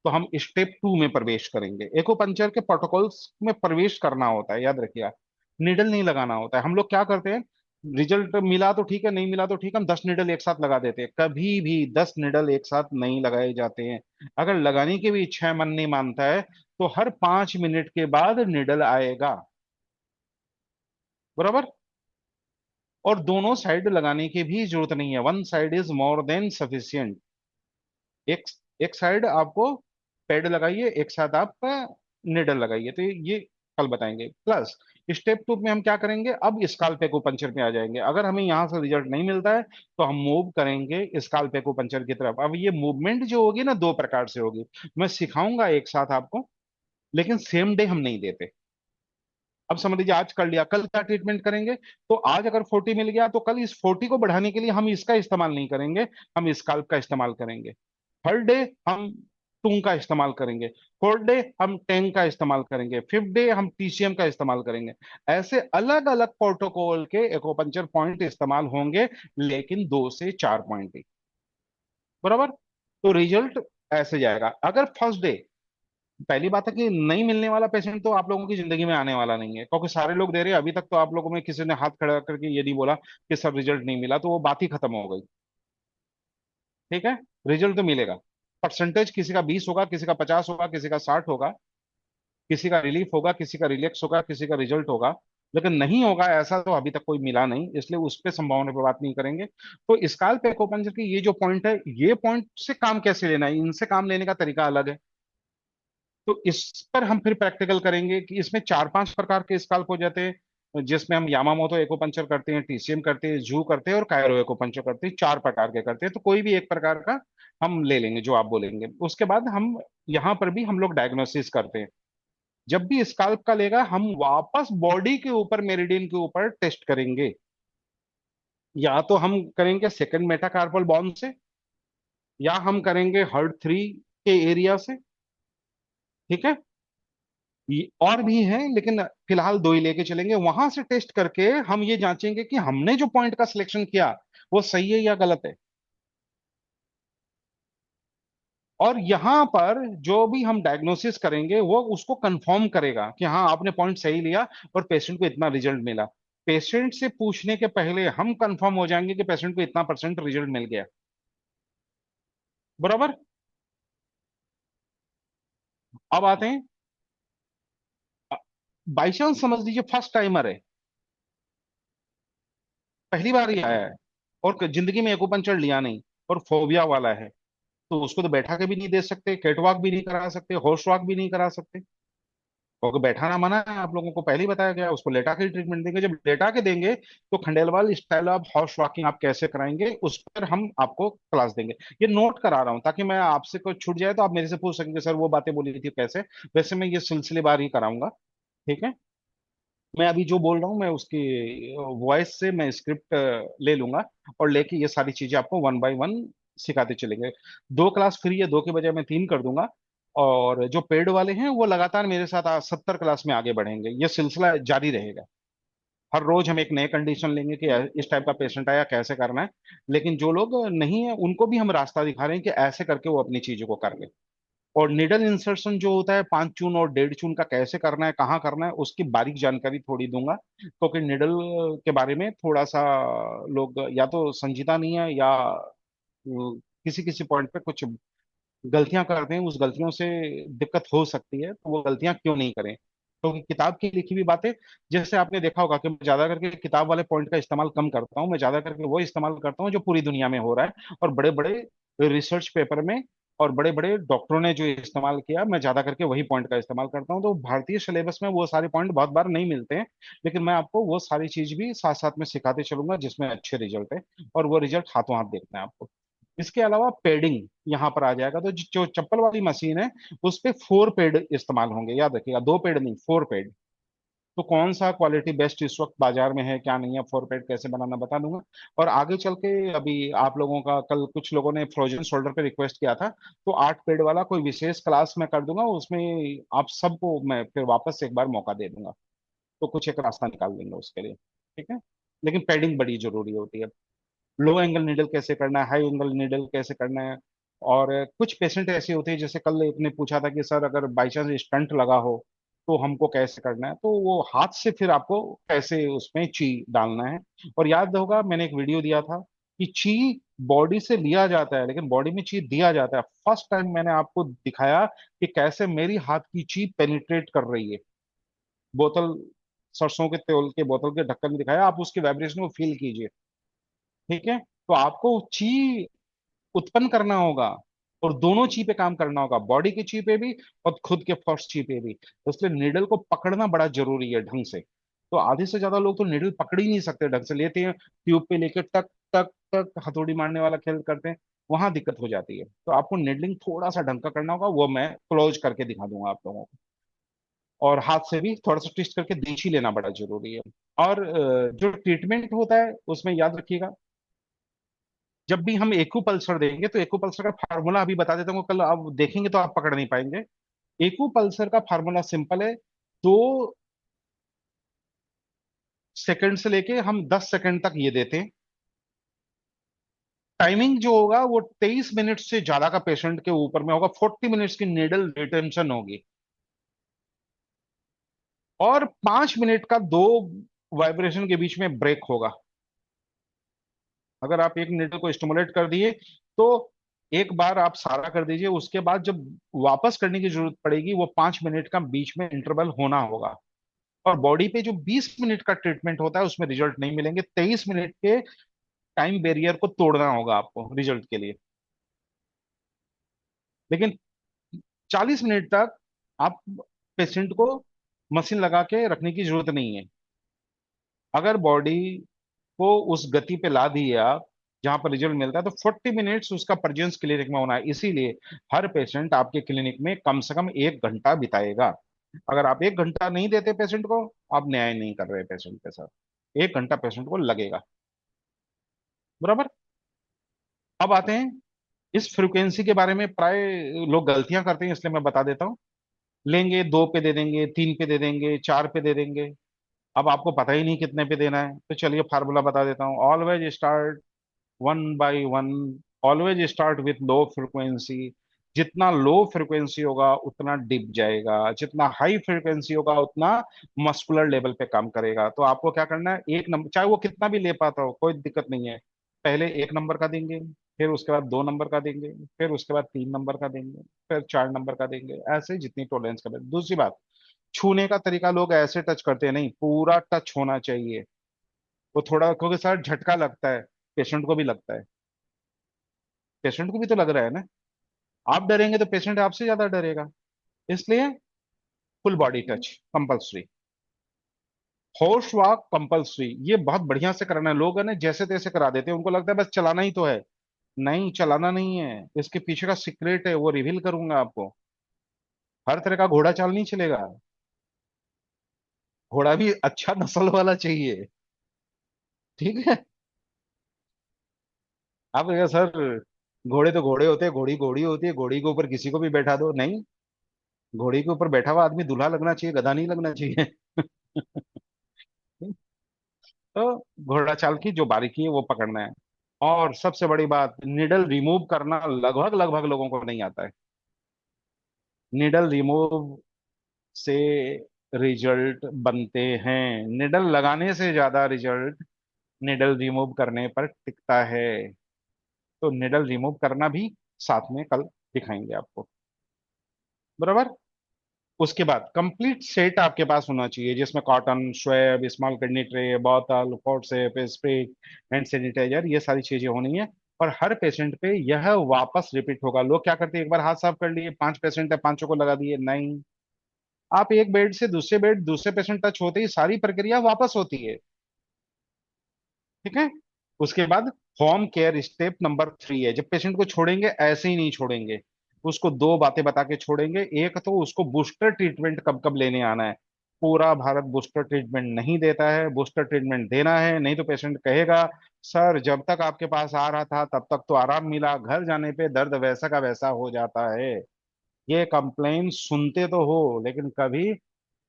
तो हम स्टेप 2 में प्रवेश करेंगे। एक्यूपंक्चर के प्रोटोकॉल्स में प्रवेश करना होता है, याद रखिएगा। निडल नहीं लगाना होता है। हम लोग क्या करते हैं, रिजल्ट मिला तो ठीक है, नहीं मिला तो ठीक है, हम 10 निडल एक साथ लगा देते हैं। कभी भी 10 निडल एक साथ नहीं लगाए जाते हैं। अगर लगाने की भी इच्छा है, मन नहीं मानता है, तो हर 5 मिनट के बाद निडल आएगा। बराबर। और दोनों साइड लगाने की भी जरूरत नहीं है, one side is more than sufficient. एक एक साइड आपको पैड लगाइए, एक साथ आप निडल लगाइए। तो ये कल बताएंगे। प्लस स्टेप 2 में हम क्या करेंगे, अब स्काल्प एक्यूपंक्चर पे आ जाएंगे। अगर हमें यहाँ से रिजल्ट नहीं मिलता है तो हम मूव करेंगे स्काल्प एक्यूपंक्चर की तरफ। अब ये मूवमेंट जो होगी ना, दो प्रकार से होगी। मैं सिखाऊंगा एक साथ आपको, लेकिन सेम डे हम नहीं देते। अब समझ लीजिए आज कर लिया, कल क्या ट्रीटमेंट करेंगे। तो आज अगर 40 मिल गया तो कल इस 40 को बढ़ाने के लिए हम इसका इस्तेमाल नहीं करेंगे, हम स्काल्प का इस्तेमाल करेंगे। हर डे हम टूंग का इस्तेमाल करेंगे। फोर्थ डे हम टेंग का इस्तेमाल करेंगे। फिफ्थ डे हम टीसीएम का इस्तेमाल करेंगे। ऐसे अलग अलग प्रोटोकॉल के एक्यूपंक्चर पॉइंट इस्तेमाल होंगे, लेकिन 2 से 4 पॉइंट ही। बराबर। तो रिजल्ट ऐसे जाएगा। अगर फर्स्ट डे, पहली बात है कि नहीं मिलने वाला पेशेंट तो आप लोगों की जिंदगी में आने वाला नहीं है, क्योंकि सारे लोग दे रहे हैं। अभी तक तो आप लोगों में किसी ने हाथ खड़ा करके ये नहीं बोला कि सर रिजल्ट नहीं मिला, तो वो बात ही खत्म हो गई। ठीक है। रिजल्ट तो मिलेगा। परसेंटेज किसी का 20 होगा, किसी का 50 होगा, किसी का 60 होगा, किसी का रिलीफ होगा, किसी का रिलैक्स होगा, किसी का रिजल्ट होगा। लेकिन नहीं होगा ऐसा तो अभी तक कोई मिला नहीं, इसलिए उस पर संभावना पे बात नहीं करेंगे। तो स्काल्प एक्यूपंक्चर की ये जो पॉइंट है, ये पॉइंट से काम कैसे लेना है, इनसे काम लेने का तरीका अलग है। तो इस पर हम फिर प्रैक्टिकल करेंगे कि इसमें 4-5 प्रकार के स्काल्प हो जाते हैं, जिसमें हम यामामोतो एक्यूपंक्चर करते हैं, टीसीएम करते हैं, जू करते हैं और कायरो एक्यूपंक्चर करते हैं। 4 प्रकार के करते हैं, तो कोई भी एक प्रकार का हम ले लेंगे जो आप बोलेंगे। उसके बाद हम यहाँ पर भी हम लोग डायग्नोसिस करते हैं। जब भी स्काल्प का लेगा, हम वापस बॉडी के ऊपर, मेरिडियन के ऊपर टेस्ट करेंगे। या तो हम करेंगे सेकंड मेटाकार्पल बॉन्ड से, या हम करेंगे हर्ट 3 के एरिया से। ठीक है। और भी हैं, लेकिन फिलहाल दो ही लेके चलेंगे। वहां से टेस्ट करके हम ये जांचेंगे कि हमने जो पॉइंट का सिलेक्शन किया वो सही है या गलत है। और यहाँ पर जो भी हम डायग्नोसिस करेंगे वो उसको कंफर्म करेगा कि हाँ आपने पॉइंट सही लिया और पेशेंट को इतना रिजल्ट मिला। पेशेंट से पूछने के पहले हम कंफर्म हो जाएंगे कि पेशेंट को इतना परसेंट रिजल्ट मिल गया। बराबर। अब आते हैं, बाई चांस समझ लीजिए फर्स्ट टाइमर है, पहली बार ही आया है, और जिंदगी में एक्यूपंक्चर लिया नहीं, और फोबिया वाला है। तो उसको तो बैठा के भी नहीं दे सकते, कैटवॉक भी नहीं करा सकते, हॉर्स वॉक भी नहीं करा सकते, क्योंकि बैठाना मना है। आप लोगों को पहले ही बताया गया, उसको लेटा के ट्रीटमेंट देंगे। जब लेटा के देंगे तो Khandelwal style of horse walking आप कैसे कराएंगे उस पर हम आपको क्लास देंगे। ये नोट करा रहा हूँ ताकि मैं आपसे कोई छूट जाए तो आप मेरे से पूछ सकेंगे सर वो बातें बोली थी कैसे। वैसे मैं ये सिलसिलेवार ही कराऊंगा। ठीक है। मैं अभी जो बोल रहा हूँ मैं उसकी वॉइस से मैं स्क्रिप्ट ले लूंगा, और लेके ये सारी चीजें आपको वन बाय वन सिखाते चलेंगे। 2 क्लास फ्री है, 2 के बजाय मैं 3 कर दूंगा। और जो पेड वाले हैं वो लगातार मेरे साथ 70 क्लास में आगे बढ़ेंगे। ये सिलसिला जारी रहेगा। हर रोज हम एक नए कंडीशन लेंगे कि इस टाइप का पेशेंट आया कैसे करना है। लेकिन जो लोग नहीं है उनको भी हम रास्ता दिखा रहे हैं कि ऐसे करके वो अपनी चीजों को कर ले। और निडल इंसर्शन जो होता है 5 चून और 1.5 चून का कैसे करना है, कहाँ करना है, उसकी बारीक जानकारी थोड़ी दूंगा, क्योंकि निडल के बारे में थोड़ा सा लोग या तो संजीदा नहीं है, या किसी किसी पॉइंट पे कुछ गलतियां करते हैं। उस गलतियों से दिक्कत हो सकती है, तो वो गलतियां क्यों नहीं करें। क्योंकि किताब की लिखी हुई बातें, जैसे आपने देखा होगा कि मैं ज्यादा करके किताब वाले पॉइंट का इस्तेमाल कम करता हूँ। मैं ज्यादा करके वो इस्तेमाल करता हूँ जो पूरी दुनिया में हो रहा है, और बड़े बड़े रिसर्च पेपर में और बड़े बड़े डॉक्टरों ने जो इस्तेमाल किया, मैं ज्यादा करके वही पॉइंट का इस्तेमाल करता हूँ। तो भारतीय सिलेबस में वो सारे पॉइंट बहुत बार नहीं मिलते हैं, लेकिन मैं आपको वो सारी चीज भी साथ साथ में सिखाते चलूंगा जिसमें अच्छे रिजल्ट है, और वो रिजल्ट हाथों हाथ देखना है आपको। इसके अलावा पेडिंग यहाँ पर आ जाएगा। तो जो चप्पल वाली मशीन है उस पे 4 पेड इस्तेमाल होंगे, याद रखिएगा, 2 पेड नहीं, 4 पेड। तो कौन सा क्वालिटी बेस्ट इस वक्त बाजार में है क्या नहीं है, 4 पेड कैसे बनाना बता दूंगा। और आगे चल के अभी आप लोगों का, कल कुछ लोगों ने फ्रोजन शोल्डर पे रिक्वेस्ट किया था, तो 8 पेड वाला कोई विशेष क्लास मैं कर दूंगा। उसमें आप सबको मैं फिर वापस से एक बार मौका दे दूंगा। तो कुछ एक रास्ता निकाल देंगे उसके लिए। ठीक है। लेकिन पैडिंग बड़ी जरूरी होती है। लो एंगल नीडल कैसे करना है, हाई एंगल नीडल कैसे करना है। और कुछ पेशेंट ऐसे होते हैं, जैसे कल एक ने पूछा था कि सर अगर बाई चांस स्टंट लगा हो तो हमको कैसे करना है, तो वो हाथ से फिर आपको कैसे उसमें ची डालना है। और याद होगा मैंने एक वीडियो दिया था कि ची बॉडी से लिया जाता है लेकिन बॉडी में ची दिया जाता है। फर्स्ट टाइम मैंने आपको दिखाया कि कैसे मेरी हाथ की ची पेनिट्रेट कर रही है। बोतल, सरसों के तेल के बोतल के ढक्कन में दिखाया, आप उसकी वाइब्रेशन को फील कीजिए। ठीक है, तो आपको ची उत्पन्न करना होगा और दोनों ची पे काम करना होगा, बॉडी की ची पे भी और खुद के फर्स्ट ची पे भी। तो इसलिए निडल को पकड़ना बड़ा जरूरी है ढंग से। तो आधे से ज्यादा लोग तो निडल पकड़ ही नहीं सकते ढंग से, लेते हैं ट्यूब पे लेके टक टक टक हथौड़ी मारने वाला खेल करते हैं, वहां दिक्कत हो जाती है। तो आपको निडलिंग थोड़ा सा ढंग का करना होगा, वो मैं क्लोज करके दिखा दूंगा आप लोगों को। और हाथ से भी थोड़ा सा ट्विस्ट करके देख ही लेना बड़ा जरूरी है। और जो ट्रीटमेंट होता है उसमें याद रखिएगा, जब भी हम एक्यूपल्सर देंगे तो एक्यूपल्सर का फार्मूला अभी बता देता हूँ, कल आप देखेंगे तो आप पकड़ नहीं पाएंगे। एक्यूपल्सर का फार्मूला सिंपल है। 2 सेकंड से लेके हम 10 सेकंड तक ये देते हैं। टाइमिंग जो होगा वो 23 मिनट से ज्यादा का पेशेंट के ऊपर में होगा, 40 मिनट्स की नीडल रिटेंशन होगी। और 5 मिनट का दो वाइब्रेशन के बीच में ब्रेक होगा। अगर आप एक नीडल को स्टिमुलेट कर दिए तो एक बार आप सारा कर दीजिए, उसके बाद जब वापस करने की जरूरत पड़ेगी वो 5 मिनट का बीच में इंटरवल होना होगा। और बॉडी पे जो 20 मिनट का ट्रीटमेंट होता है उसमें रिजल्ट नहीं मिलेंगे, 23 मिनट के टाइम बैरियर को तोड़ना होगा आपको रिजल्ट के लिए। लेकिन 40 मिनट तक आप पेशेंट को मशीन लगा के रखने की जरूरत नहीं है। अगर बॉडी को उस गति पे ला दिए आप जहां पर रिजल्ट मिलता है, तो 40 मिनट्स उसका प्रेजेंस क्लिनिक में होना है। इसीलिए हर पेशेंट आपके क्लिनिक में कम से कम 1 घंटा बिताएगा। अगर आप 1 घंटा नहीं देते पेशेंट को, आप न्याय नहीं कर रहे पेशेंट के साथ। 1 घंटा पेशेंट को लगेगा। बराबर। अब आते हैं इस फ्रीक्वेंसी के बारे में, प्राय लोग गलतियां करते हैं इसलिए मैं बता देता हूँ। लेंगे 2 पे दे देंगे, 3 पे दे देंगे, 4 पे दे देंगे। अब आपको पता ही नहीं कितने पे देना है, तो चलिए फार्मूला बता देता हूँ। Always start 1 by 1। Always start with low frequency. जितना लो फ्रिक्वेंसी होगा उतना डिप जाएगा, जितना हाई फ्रिक्वेंसी होगा उतना मस्कुलर लेवल पे काम करेगा। तो आपको क्या करना है, एक नंबर चाहे वो कितना भी ले पाता हो कोई दिक्कत नहीं है। पहले 1 नंबर का देंगे, फिर उसके बाद 2 नंबर का देंगे, फिर उसके बाद 3 नंबर का देंगे, फिर 4 नंबर का देंगे, ऐसे जितनी टॉलरेंस का। दूसरी बात, छूने का तरीका लोग ऐसे टच करते हैं, नहीं पूरा टच होना चाहिए। वो थोड़ा, क्योंकि सर झटका लगता है, पेशेंट को भी लगता है। पेशेंट को भी तो लग रहा है ना। आप डरेंगे तो पेशेंट आपसे ज्यादा डरेगा। इसलिए फुल बॉडी टच कंपल्सरी। होश वॉक कंपल्सरी, ये बहुत बढ़िया से कराना है। लोग है ना जैसे तैसे करा देते हैं, उनको लगता है बस चलाना ही तो है। नहीं, चलाना नहीं है, इसके पीछे का सीक्रेट है, वो रिवील करूंगा आपको। हर तरह का घोड़ा चाल नहीं चलेगा। घोड़ा भी अच्छा नस्ल वाला चाहिए। ठीक है। आप कहेगा सर घोड़े तो घोड़े होते हैं, घोड़ी घोड़ी होती है, घोड़ी के ऊपर किसी को भी बैठा दो। नहीं, घोड़ी के ऊपर बैठा हुआ आदमी दूल्हा लगना चाहिए, गधा नहीं लगना चाहिए। तो घोड़ा चाल की जो बारीकी है वो पकड़ना है। और सबसे बड़ी बात, निडल रिमूव करना लगभग लगभग लोगों को नहीं आता है। निडल रिमूव से रिजल्ट बनते हैं, निडल लगाने से ज्यादा रिजल्ट निडल रिमूव करने पर टिकता है। तो निडल रिमूव करना भी साथ में कल दिखाएंगे आपको। बराबर। उसके बाद कंप्लीट सेट आपके पास होना चाहिए, जिसमें cotton, swab, small kidney tray, बोतल, फोर्सेप, स्प्रे, हैंड सैनिटाइजर, ये सारी चीजें होनी है। और हर पेशेंट पे यह वापस रिपीट होगा। लोग क्या करते हैं, एक बार हाथ साफ कर लिए, 5 पेशेंट है, पांचों को लगा दिए। नहीं, आप एक बेड से दूसरे बेड, दूसरे पेशेंट टच होते ही सारी प्रक्रिया वापस होती है। ठीक है। उसके बाद होम केयर स्टेप नंबर 3 है, जब पेशेंट को छोड़ेंगे ऐसे ही नहीं छोड़ेंगे। उसको दो बातें बता के छोड़ेंगे। एक तो उसको बूस्टर ट्रीटमेंट कब कब लेने आना है। पूरा भारत बूस्टर ट्रीटमेंट नहीं देता है, बूस्टर ट्रीटमेंट देना है, नहीं तो पेशेंट कहेगा सर जब तक आपके पास आ रहा था तब तक तो आराम मिला, घर जाने पे दर्द वैसा का वैसा हो जाता है। ये कंप्लेन सुनते तो हो लेकिन कभी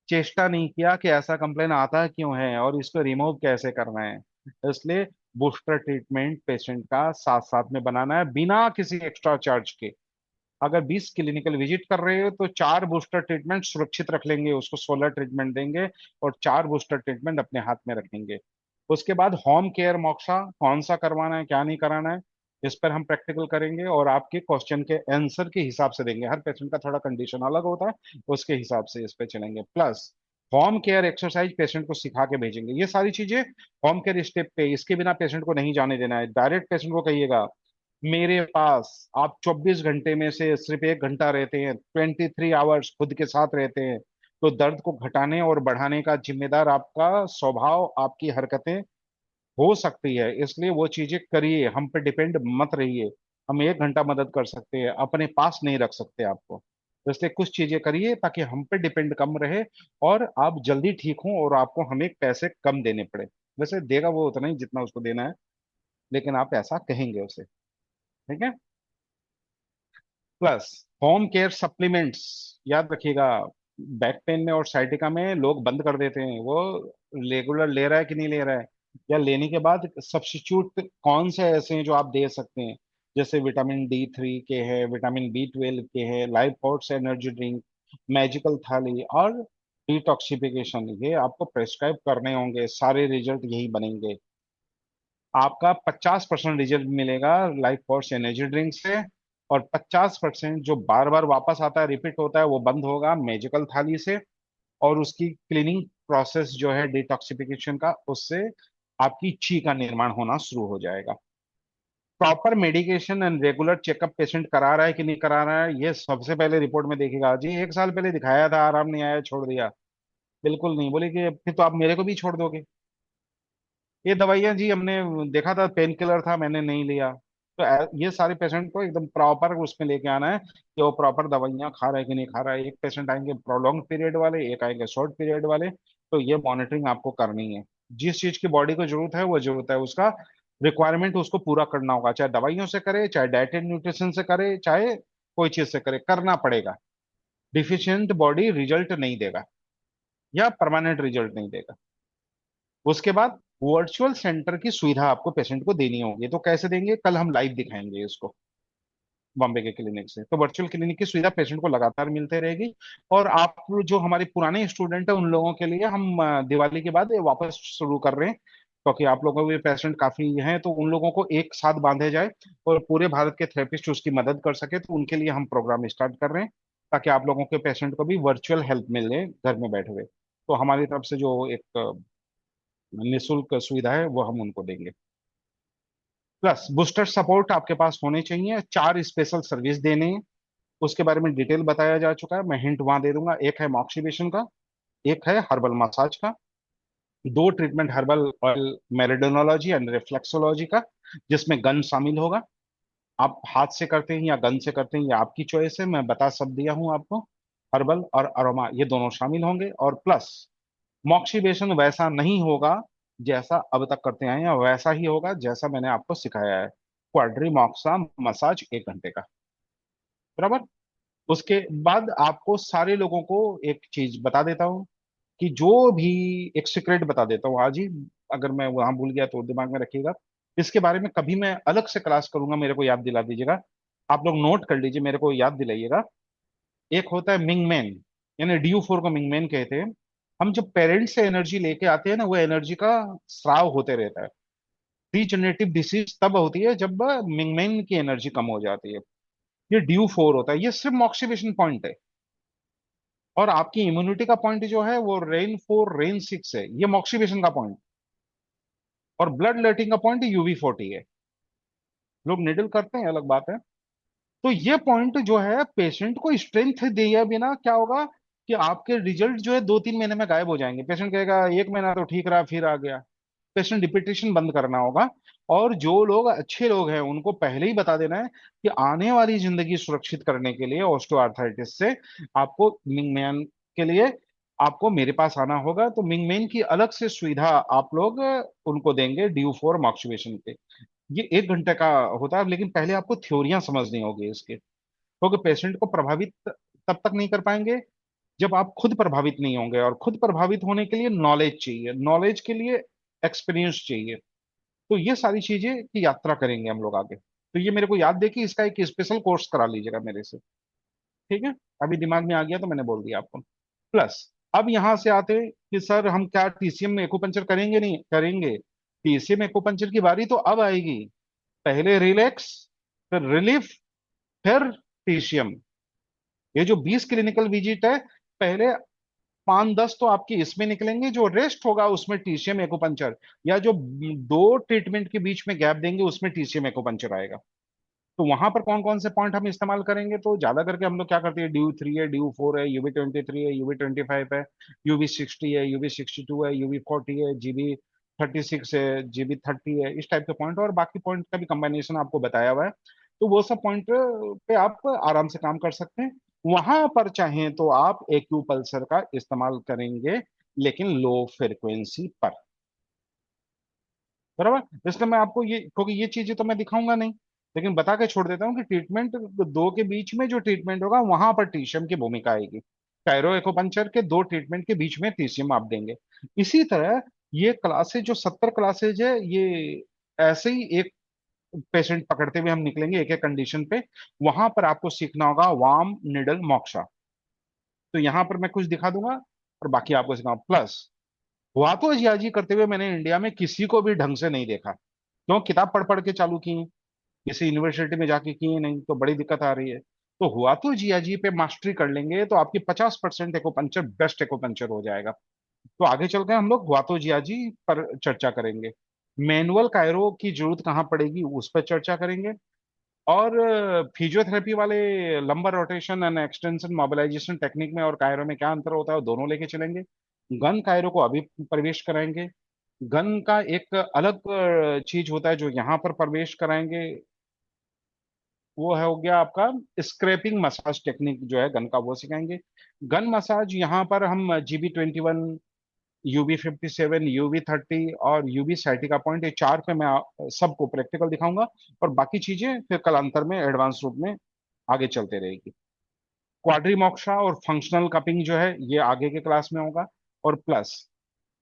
चेष्टा नहीं किया कि ऐसा कंप्लेन आता क्यों है और इसको रिमूव कैसे करना है। इसलिए बूस्टर ट्रीटमेंट पेशेंट का साथ साथ में बनाना है बिना किसी एक्स्ट्रा चार्ज के। अगर 20 क्लिनिकल विजिट कर रहे हो तो 4 बूस्टर ट्रीटमेंट सुरक्षित रख लेंगे, उसको 16 ट्रीटमेंट देंगे और 4 बूस्टर ट्रीटमेंट अपने हाथ में रखेंगे। उसके बाद होम केयर मोक्सा कौन सा करवाना है क्या नहीं कराना है, इस पर हम प्रैक्टिकल करेंगे और आपके क्वेश्चन के आंसर के हिसाब से देंगे। हर पेशेंट का थोड़ा कंडीशन अलग होता है, उसके हिसाब से इस पे चलेंगे। Plus home care exercise patient को सिखा के भेजेंगे। ये सारी चीजें होम केयर स्टेप पे, इसके बिना पेशेंट को नहीं जाने देना है। डायरेक्ट पेशेंट को कहिएगा मेरे पास आप 24 घंटे में से सिर्फ 1 घंटा रहते हैं, 23 आवर्स खुद के साथ रहते हैं, तो दर्द को घटाने और बढ़ाने का जिम्मेदार आपका स्वभाव, आपकी हरकतें हो सकती है। इसलिए वो चीजें करिए, हम पे डिपेंड मत रहिए। हम 1 घंटा मदद कर सकते हैं, अपने पास नहीं रख सकते आपको। तो इसलिए कुछ चीजें करिए ताकि हम पे डिपेंड कम रहे और आप जल्दी ठीक हों और आपको हमें पैसे कम देने पड़े। वैसे देगा वो उतना ही जितना उसको देना है, लेकिन आप ऐसा कहेंगे उसे। ठीक है। प्लस होम केयर सप्लीमेंट्स याद रखिएगा। बैक पेन में और साइटिका में लोग बंद कर देते हैं, वो रेगुलर ले रहा है कि नहीं ले रहा है, या लेने के बाद सब्स्टिट्यूट कौन से ऐसे हैं जो आप दे सकते हैं। जैसे विटामिन D3 के हैं, विटामिन B12 के हैं, life force energy drink, magical thali और डिटॉक्सिफिकेशन, ये आपको प्रेस्क्राइब करने होंगे। सारे रिजल्ट यही बनेंगे। आपका 50% रिजल्ट मिलेगा लाइफ फोर्स एनर्जी ड्रिंक से, और 50% जो बार बार वापस आता है, रिपीट होता है, वो बंद होगा मैजिकल थाली से। और उसकी क्लीनिंग प्रोसेस जो है डिटॉक्सिफिकेशन का, उससे आपकी ची का निर्माण होना शुरू हो जाएगा। Proper medication and regular checkup patient करा रहा है कि नहीं करा रहा है, ये सबसे पहले रिपोर्ट में देखेगा। जी 1 साल पहले दिखाया था, आराम नहीं आया, छोड़ दिया। बिल्कुल नहीं बोले कि फिर तो आप मेरे को भी छोड़ दोगे। ये दवाइयाँ जी हमने देखा था, पेन किलर था, मैंने नहीं लिया। तो ये सारे पेशेंट को एकदम प्रॉपर उसमें लेके आना है कि वो प्रॉपर दवाइयाँ खा रहा है कि नहीं खा रहा है। एक पेशेंट आएंगे प्रोलॉन्ग पीरियड वाले, एक आएंगे शॉर्ट पीरियड वाले, तो ये मॉनिटरिंग आपको करनी है। जिस चीज की बॉडी को जरूरत है वो जरूरत है, उसका रिक्वायरमेंट उसको पूरा करना होगा, चाहे दवाइयों से करे, चाहे डाइट एंड न्यूट्रिशन से करे, चाहे कोई चीज से करे, करना पड़ेगा। डिफिशियंट बॉडी रिजल्ट नहीं देगा या परमानेंट रिजल्ट नहीं देगा। उसके बाद वर्चुअल सेंटर की सुविधा आपको पेशेंट को देनी होगी। तो कैसे देंगे, कल हम लाइव दिखाएंगे इसको बॉम्बे के क्लिनिक से। तो वर्चुअल क्लिनिक की सुविधा पेशेंट को लगातार मिलते रहेगी। और आप जो हमारे पुराने स्टूडेंट हैं उन लोगों के लिए हम दिवाली के बाद ये वापस शुरू कर रहे हैं, क्योंकि आप लोगों के पेशेंट काफी हैं, तो उन लोगों को एक साथ बांधे जाए और पूरे भारत के थेरेपिस्ट उसकी मदद कर सके, तो उनके लिए हम प्रोग्राम स्टार्ट कर रहे हैं, ताकि आप लोगों के पेशेंट को भी वर्चुअल हेल्प मिले घर में बैठे हुए। तो हमारी तरफ से जो एक निशुल्क सुविधा है वो हम उनको देंगे। प्लस बूस्टर सपोर्ट आपके पास होने चाहिए, 4 स्पेशल सर्विस देने हैं। उसके बारे में डिटेल बताया जा चुका है, मैं हिंट वहां दे दूंगा। एक है मॉक्सिबेशन का, एक है हर्बल मसाज का, 2 ट्रीटमेंट हर्बल ऑयल मेरिडोनोलॉजी एंड रिफ्लेक्सोलॉजी का, जिसमें गन शामिल होगा। आप हाथ से करते हैं या गन से करते हैं, ये आपकी चॉइस है, मैं बता सब दिया हूं आपको। हर्बल और अरोमा ये दोनों शामिल होंगे। और प्लस मॉक्सिबेशन वैसा नहीं होगा जैसा अब तक करते आए हैं, वैसा ही होगा जैसा मैंने आपको सिखाया है। क्वाड्री मॉक्सा मसाज 1 घंटे का, बराबर। उसके बाद आपको सारे लोगों को एक चीज बता देता हूँ कि जो भी, एक सीक्रेट बता देता हूँ आज ही, अगर मैं वहां भूल गया तो दिमाग में रखिएगा। इसके बारे में कभी मैं अलग से क्लास करूंगा, मेरे को याद दिला दीजिएगा। आप लोग नोट कर लीजिए, मेरे को याद दिलाइएगा। एक होता है मिंगमैन, यानी DU4 को मिंगमैन कहते हैं। हम जब पेरेंट्स से एनर्जी लेके आते हैं ना, वो एनर्जी का स्राव होते रहता है। रीजनरेटिव डिसीज तब होती है जब मिंगमैन की एनर्जी कम हो जाती है। ये DU4 होता है, ये सिर्फ मॉक्सिबेशन पॉइंट है। और आपकी इम्यूनिटी का पॉइंट जो है वो रेन 4 रेन 6 है, ये मॉक्सिबेशन का पॉइंट। और ब्लड लेटिंग का पॉइंट UV40 है। लोग निडल करते हैं, अलग बात है। तो ये पॉइंट जो है पेशेंट को स्ट्रेंथ दिए बिना क्या होगा कि आपके रिजल्ट जो है 2-3 महीने में गायब हो जाएंगे। पेशेंट कहेगा 1 महीना तो ठीक रहा फिर आ गया। पेशेंट रिपीटेशन बंद करना होगा। और जो लोग अच्छे लोग हैं उनको पहले ही बता देना है कि आने वाली जिंदगी सुरक्षित करने के लिए ऑस्टियोआर्थराइटिस से आपको मिंगमैन के लिए आपको मेरे पास आना होगा। तो मिंगमैन की अलग से सुविधा आप लोग उनको देंगे DU4 मॉक्सिबेशन के। ये 1 घंटे का होता है, लेकिन पहले आपको थ्योरियां समझनी होगी इसके, क्योंकि पेशेंट को प्रभावित तब तक नहीं कर पाएंगे जब आप खुद प्रभावित नहीं होंगे, और खुद प्रभावित होने के लिए नॉलेज चाहिए, नॉलेज के लिए एक्सपीरियंस चाहिए। तो ये सारी चीजें की यात्रा करेंगे हम लोग आगे। तो ये मेरे को याद दे कि इसका एक स्पेशल कोर्स करा लीजिएगा मेरे से। ठीक है, अभी दिमाग में आ गया तो मैंने बोल दिया आपको। प्लस अब यहां से आते हैं कि सर हम क्या टीसीएम में एक्यूपंचर करेंगे? नहीं करेंगे। टीसीएम एक्यूपंचर की बारी तो अब आएगी। पहले रिलैक्स, फिर रिलीफ, फिर टीसीएम। ये जो 20 क्लिनिकल विजिट है, पहले 5-10 तो आपकी इसमें निकलेंगे, जो रेस्ट होगा उसमें टीसीएम एक्यूपंचर, या जो दो ट्रीटमेंट के बीच में गैप देंगे उसमें टीसीएम एक्यूपंचर आएगा। तो वहां पर कौन कौन से पॉइंट हम इस्तेमाल करेंगे? तो ज्यादा करके हम लोग क्या करते हैं, ड्यू 3 है, ड्यू 4 है, यूवी 23 है, यूवी 25 है, यूवी 60 है, यूवी 62 है, यूवी 40 है, जीबी 36 है, जीबी 30 है, इस टाइप के पॉइंट, और बाकी पॉइंट का भी कंबाइनेशन आपको बताया हुआ है। तो वो सब पॉइंट पे आप आराम से काम कर सकते हैं। वहां पर चाहें तो आप एक्यूपल्सर का इस्तेमाल करेंगे, लेकिन लो फ्रिक्वेंसी पर। बराबर, इसलिए मैं आपको ये, क्योंकि ये चीजें तो मैं दिखाऊंगा नहीं, लेकिन बता के छोड़ देता हूँ कि ट्रीटमेंट दो के बीच में जो ट्रीटमेंट होगा वहां पर टीशियम की भूमिका आएगी। कायरो एक्यूपंक्चर के दो ट्रीटमेंट के बीच में टीशियम आप देंगे। इसी तरह ये क्लासेज, जो 70 क्लासेज है, ये ऐसे ही एक पेशेंट पकड़ते हुए हम निकलेंगे एक एक कंडीशन पे। वहां पर आपको सीखना होगा वार्म निडल मोक्षा। तो यहाँ पर मैं कुछ दिखा दूंगा और बाकी आपको सिखाऊंगा। प्लस हुआ तो जियाजी करते हुए मैंने इंडिया में किसी को भी ढंग से नहीं देखा। क्यों? किताब पढ़ पढ़ के चालू की, किसी यूनिवर्सिटी में जाके किए नहीं, तो बड़ी दिक्कत आ रही है। तो हुआ तो जियाजी पे मास्टरी कर लेंगे तो आपकी 50% एक्यूपंक्चर बेस्ट एक्यूपंक्चर हो जाएगा। तो आगे चल के हम लोग हुआ तो जियाजी पर चर्चा करेंगे। मैनुअल कायरो की जरूरत कहाँ पड़ेगी उस पर चर्चा करेंगे। और फिजियोथेरेपी वाले lumbar rotation and extension mobilisation technique में और कायरो में क्या अंतर होता है, वो दोनों लेके चलेंगे। गन कायरो को अभी प्रवेश कराएंगे। गन का एक अलग चीज होता है जो यहाँ पर प्रवेश कराएंगे, वो है हो गया आपका स्क्रैपिंग मसाज टेक्निक जो है गन का, वो सिखाएंगे। गन मसाज यहाँ पर हम जीबी 21, यूबी 57, यूबी 30 और यूबी सैटी का पॉइंट, ये चार पे मैं सबको प्रैक्टिकल दिखाऊंगा। और बाकी चीजें फिर कलांतर में एडवांस रूप में आगे चलते रहेगी। क्वाड्री मोक्शा और फंक्शनल कपिंग जो है ये आगे के क्लास में होगा। और प्लस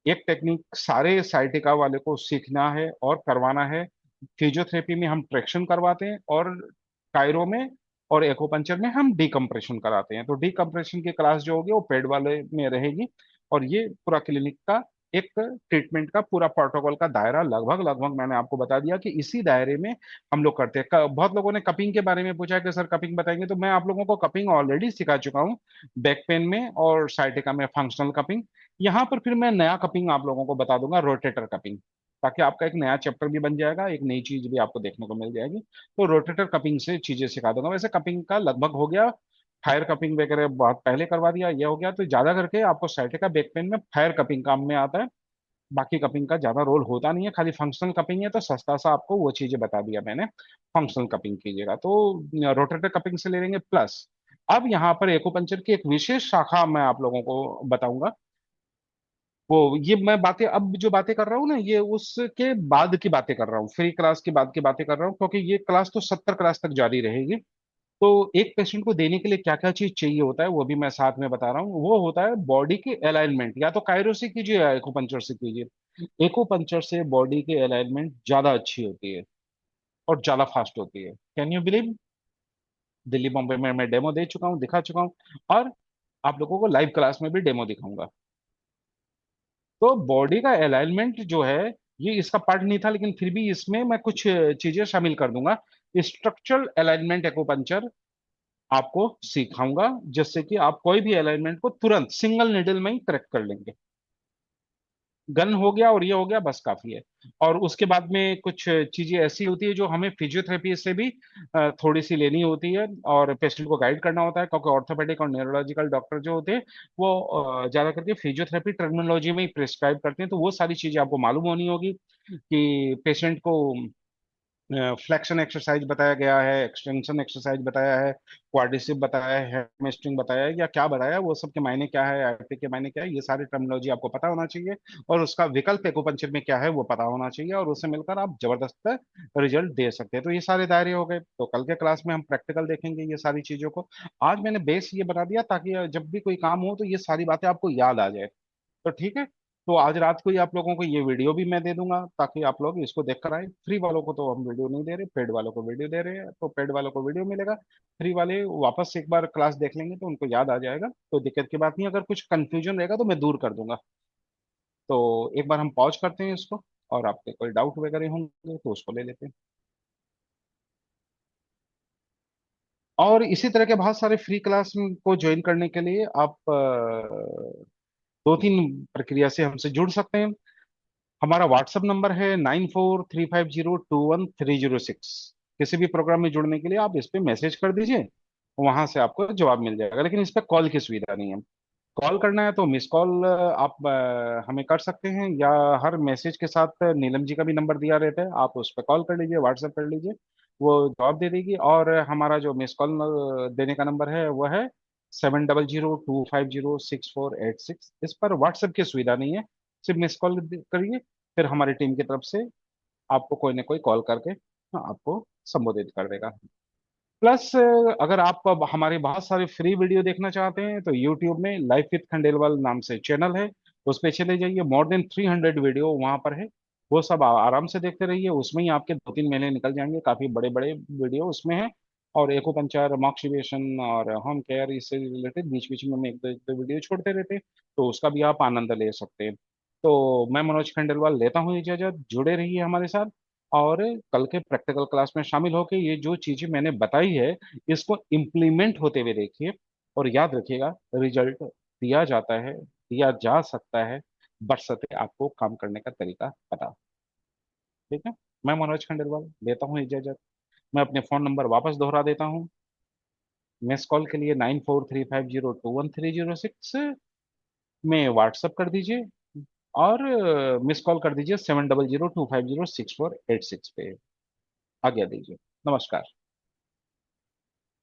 एक टेक्निक सारे साइटिका वाले को सीखना है और करवाना है। फिजियोथेरेपी में हम ट्रैक्शन करवाते हैं, और कायरो में और एक्यूपंक्चर में हम डीकम्प्रेशन कराते हैं। तो डीकम्प्रेशन की क्लास जो होगी वो पेड वाले में रहेगी। और ये पूरा क्लिनिक का एक ट्रीटमेंट का पूरा प्रोटोकॉल का दायरा लगभग लगभग मैंने आपको बता दिया कि इसी दायरे में हम लोग करते हैं। बहुत लोगों ने कपिंग के बारे में पूछा है कि सर कपिंग बताएंगे, तो मैं आप लोगों को कपिंग ऑलरेडी सिखा चुका हूँ। बैक पेन में और साइटिका में फंक्शनल कपिंग। यहाँ पर फिर मैं नया कपिंग आप लोगों को बता दूंगा, रोटेटर कपिंग। ताकि आपका एक नया चैप्टर भी बन जाएगा, एक नई चीज भी आपको देखने को मिल जाएगी। तो रोटेटर कपिंग से चीजें सिखा दूंगा। वैसे कपिंग का लगभग हो गया। फायर कपिंग वगैरह बहुत पहले करवा दिया, ये हो गया। तो ज्यादा करके आपको साइटिका बैक पेन में फायर कपिंग काम में आता है। बाकी कपिंग का ज्यादा रोल होता नहीं है, खाली फंक्शनल कपिंग है, तो सस्ता सा आपको वो चीजें बता दिया मैंने। फंक्शनल कपिंग कीजिएगा तो रोटेटर कपिंग से ले लेंगे। प्लस अब यहाँ पर एक्यूपंक्चर की एक विशेष शाखा मैं आप लोगों को बताऊंगा। वो ये मैं बातें अब जो बातें कर रहा हूँ ना, ये उसके बाद की बातें कर रहा हूँ, फ्री क्लास के बाद की बातें कर रहा हूँ, क्योंकि ये क्लास तो 70 क्लास तक जारी रहेगी। तो एक पेशेंट को देने के लिए क्या क्या चीज चाहिए होता है वो भी मैं साथ में बता रहा हूँ। वो होता है बॉडी की अलाइनमेंट, या तो कायरो से कीजिए या एक्यूपंक्चर से कीजिए। एक्यूपंक्चर से बॉडी की अलाइनमेंट ज्यादा अच्छी होती है और ज्यादा फास्ट होती है। Can you believe? Delhi Bombay में मैं डेमो दे चुका हूँ, दिखा चुका हूँ। और आप लोगों को लाइव क्लास में भी डेमो दिखाऊंगा। तो बॉडी का अलाइनमेंट जो है, ये इसका पार्ट नहीं था, लेकिन फिर भी इसमें मैं कुछ चीजें शामिल कर दूंगा। स्ट्रक्चरल अलाइनमेंट एक्यूपंक्चर आपको सिखाऊंगा, जिससे कि आप कोई भी अलाइनमेंट को तुरंत सिंगल निडल में ही करेक्ट कर लेंगे। गन हो गया और ये हो गया, बस काफी है। और उसके बाद में कुछ चीजें ऐसी होती है जो हमें फिजियोथेरेपी से भी थोड़ी सी लेनी होती है, और पेशेंट को गाइड करना होता है, क्योंकि ऑर्थोपेडिक और न्यूरोलॉजिकल डॉक्टर जो होते हैं वो ज्यादा करके फिजियोथेरेपी टर्मिनोलॉजी में ही प्रिस्क्राइब करते हैं। तो वो सारी चीजें आपको मालूम होनी होगी कि पेशेंट को फ्लेक्शन एक्सरसाइज बताया गया है, एक्सटेंशन एक्सरसाइज बताया है, क्वाड्रिसेप बताया है, हैमस्ट्रिंग बताया है, या क्या बताया है, वो सब के मायने क्या है, आईपी के मायने क्या है, ये सारी टर्मिनोलॉजी आपको पता होना चाहिए। और उसका विकल्प एक्यूपंक्चर में क्या है वो पता होना चाहिए, और उससे मिलकर आप जबरदस्त रिजल्ट दे सकते हैं। तो ये सारे दायरे हो गए। तो कल के क्लास में हम प्रैक्टिकल देखेंगे ये सारी चीजों को। आज मैंने बेस ये बना दिया ताकि जब भी कोई काम हो तो ये सारी बातें आपको याद आ जाए। तो ठीक है। तो आज रात को ही आप लोगों को ये वीडियो भी मैं दे दूंगा ताकि आप लोग इसको देख कर आए। फ्री वालों को तो हम वीडियो नहीं दे रहे, पेड वालों को वीडियो दे रहे हैं, तो पेड वालों को वीडियो मिलेगा। फ्री वाले वापस से एक बार क्लास देख लेंगे तो उनको याद आ जाएगा, तो दिक्कत की बात नहीं। अगर कुछ कंफ्यूजन रहेगा तो मैं दूर कर दूंगा। तो एक बार हम पॉज करते हैं इसको, और आपके कोई डाउट वगैरह होंगे तो उसको ले लेते हैं। और इसी तरह के बहुत सारे फ्री क्लास को ज्वाइन करने के लिए आप दो तीन प्रक्रिया से हमसे जुड़ सकते हैं। हमारा व्हाट्सएप नंबर है 9435021306। किसी भी प्रोग्राम में जुड़ने के लिए आप इस पे मैसेज कर दीजिए, वहां से आपको जवाब मिल जाएगा। लेकिन इस पे कॉल की सुविधा नहीं है। कॉल करना है तो मिस कॉल आप हमें कर सकते हैं, या हर मैसेज के साथ नीलम जी का भी नंबर दिया रहता है, आप उस पर कॉल कर लीजिए, व्हाट्सएप कर लीजिए, वो जवाब दे देगी। और हमारा जो मिस कॉल देने का नंबर है वो है 7002506486। इस पर व्हाट्सएप की सुविधा नहीं है, सिर्फ मिस कॉल करिए, फिर हमारी टीम की तरफ से आपको कोई ना कोई कॉल करके आपको संबोधित कर देगा। प्लस अगर आप अब हमारे बहुत सारे फ्री वीडियो देखना चाहते हैं तो यूट्यूब में लाइफ विद खंडेलवाल नाम से चैनल है, उस पे चले जाइए। मोर देन 300 वीडियो वहां पर है। वो सब आराम से देखते रहिए, उसमें ही आपके 2-3 महीने निकल जाएंगे। काफी बड़े बड़े वीडियो उसमें है। और एकोपंचार, मॉक्सिवेशन और होम केयर, इससे रिलेटेड बीच बीच में हम एक दो वीडियो छोड़ते रहते हैं, तो उसका भी आप आनंद ले सकते हैं। तो मैं मनोज खंडेलवाल लेता हूँ इजाजत। जुड़े रहिए हमारे साथ, और कल के प्रैक्टिकल क्लास में शामिल होकर ये जो चीजें मैंने बताई है इसको इम्प्लीमेंट होते हुए देखिए। और याद रखिएगा, रिजल्ट दिया जाता है, दिया जा सकता है, बशर्ते आपको काम करने का तरीका पता हो। ठीक है। मैं मनोज खंडेलवाल लेता हूँ इजाजत। मैं अपने फोन नंबर वापस दोहरा देता हूँ। मिस कॉल के लिए 9435021306 में व्हाट्सअप कर दीजिए, और मिस कॉल कर दीजिए 7002506486 पे। आज्ञा दीजिए। नमस्कार।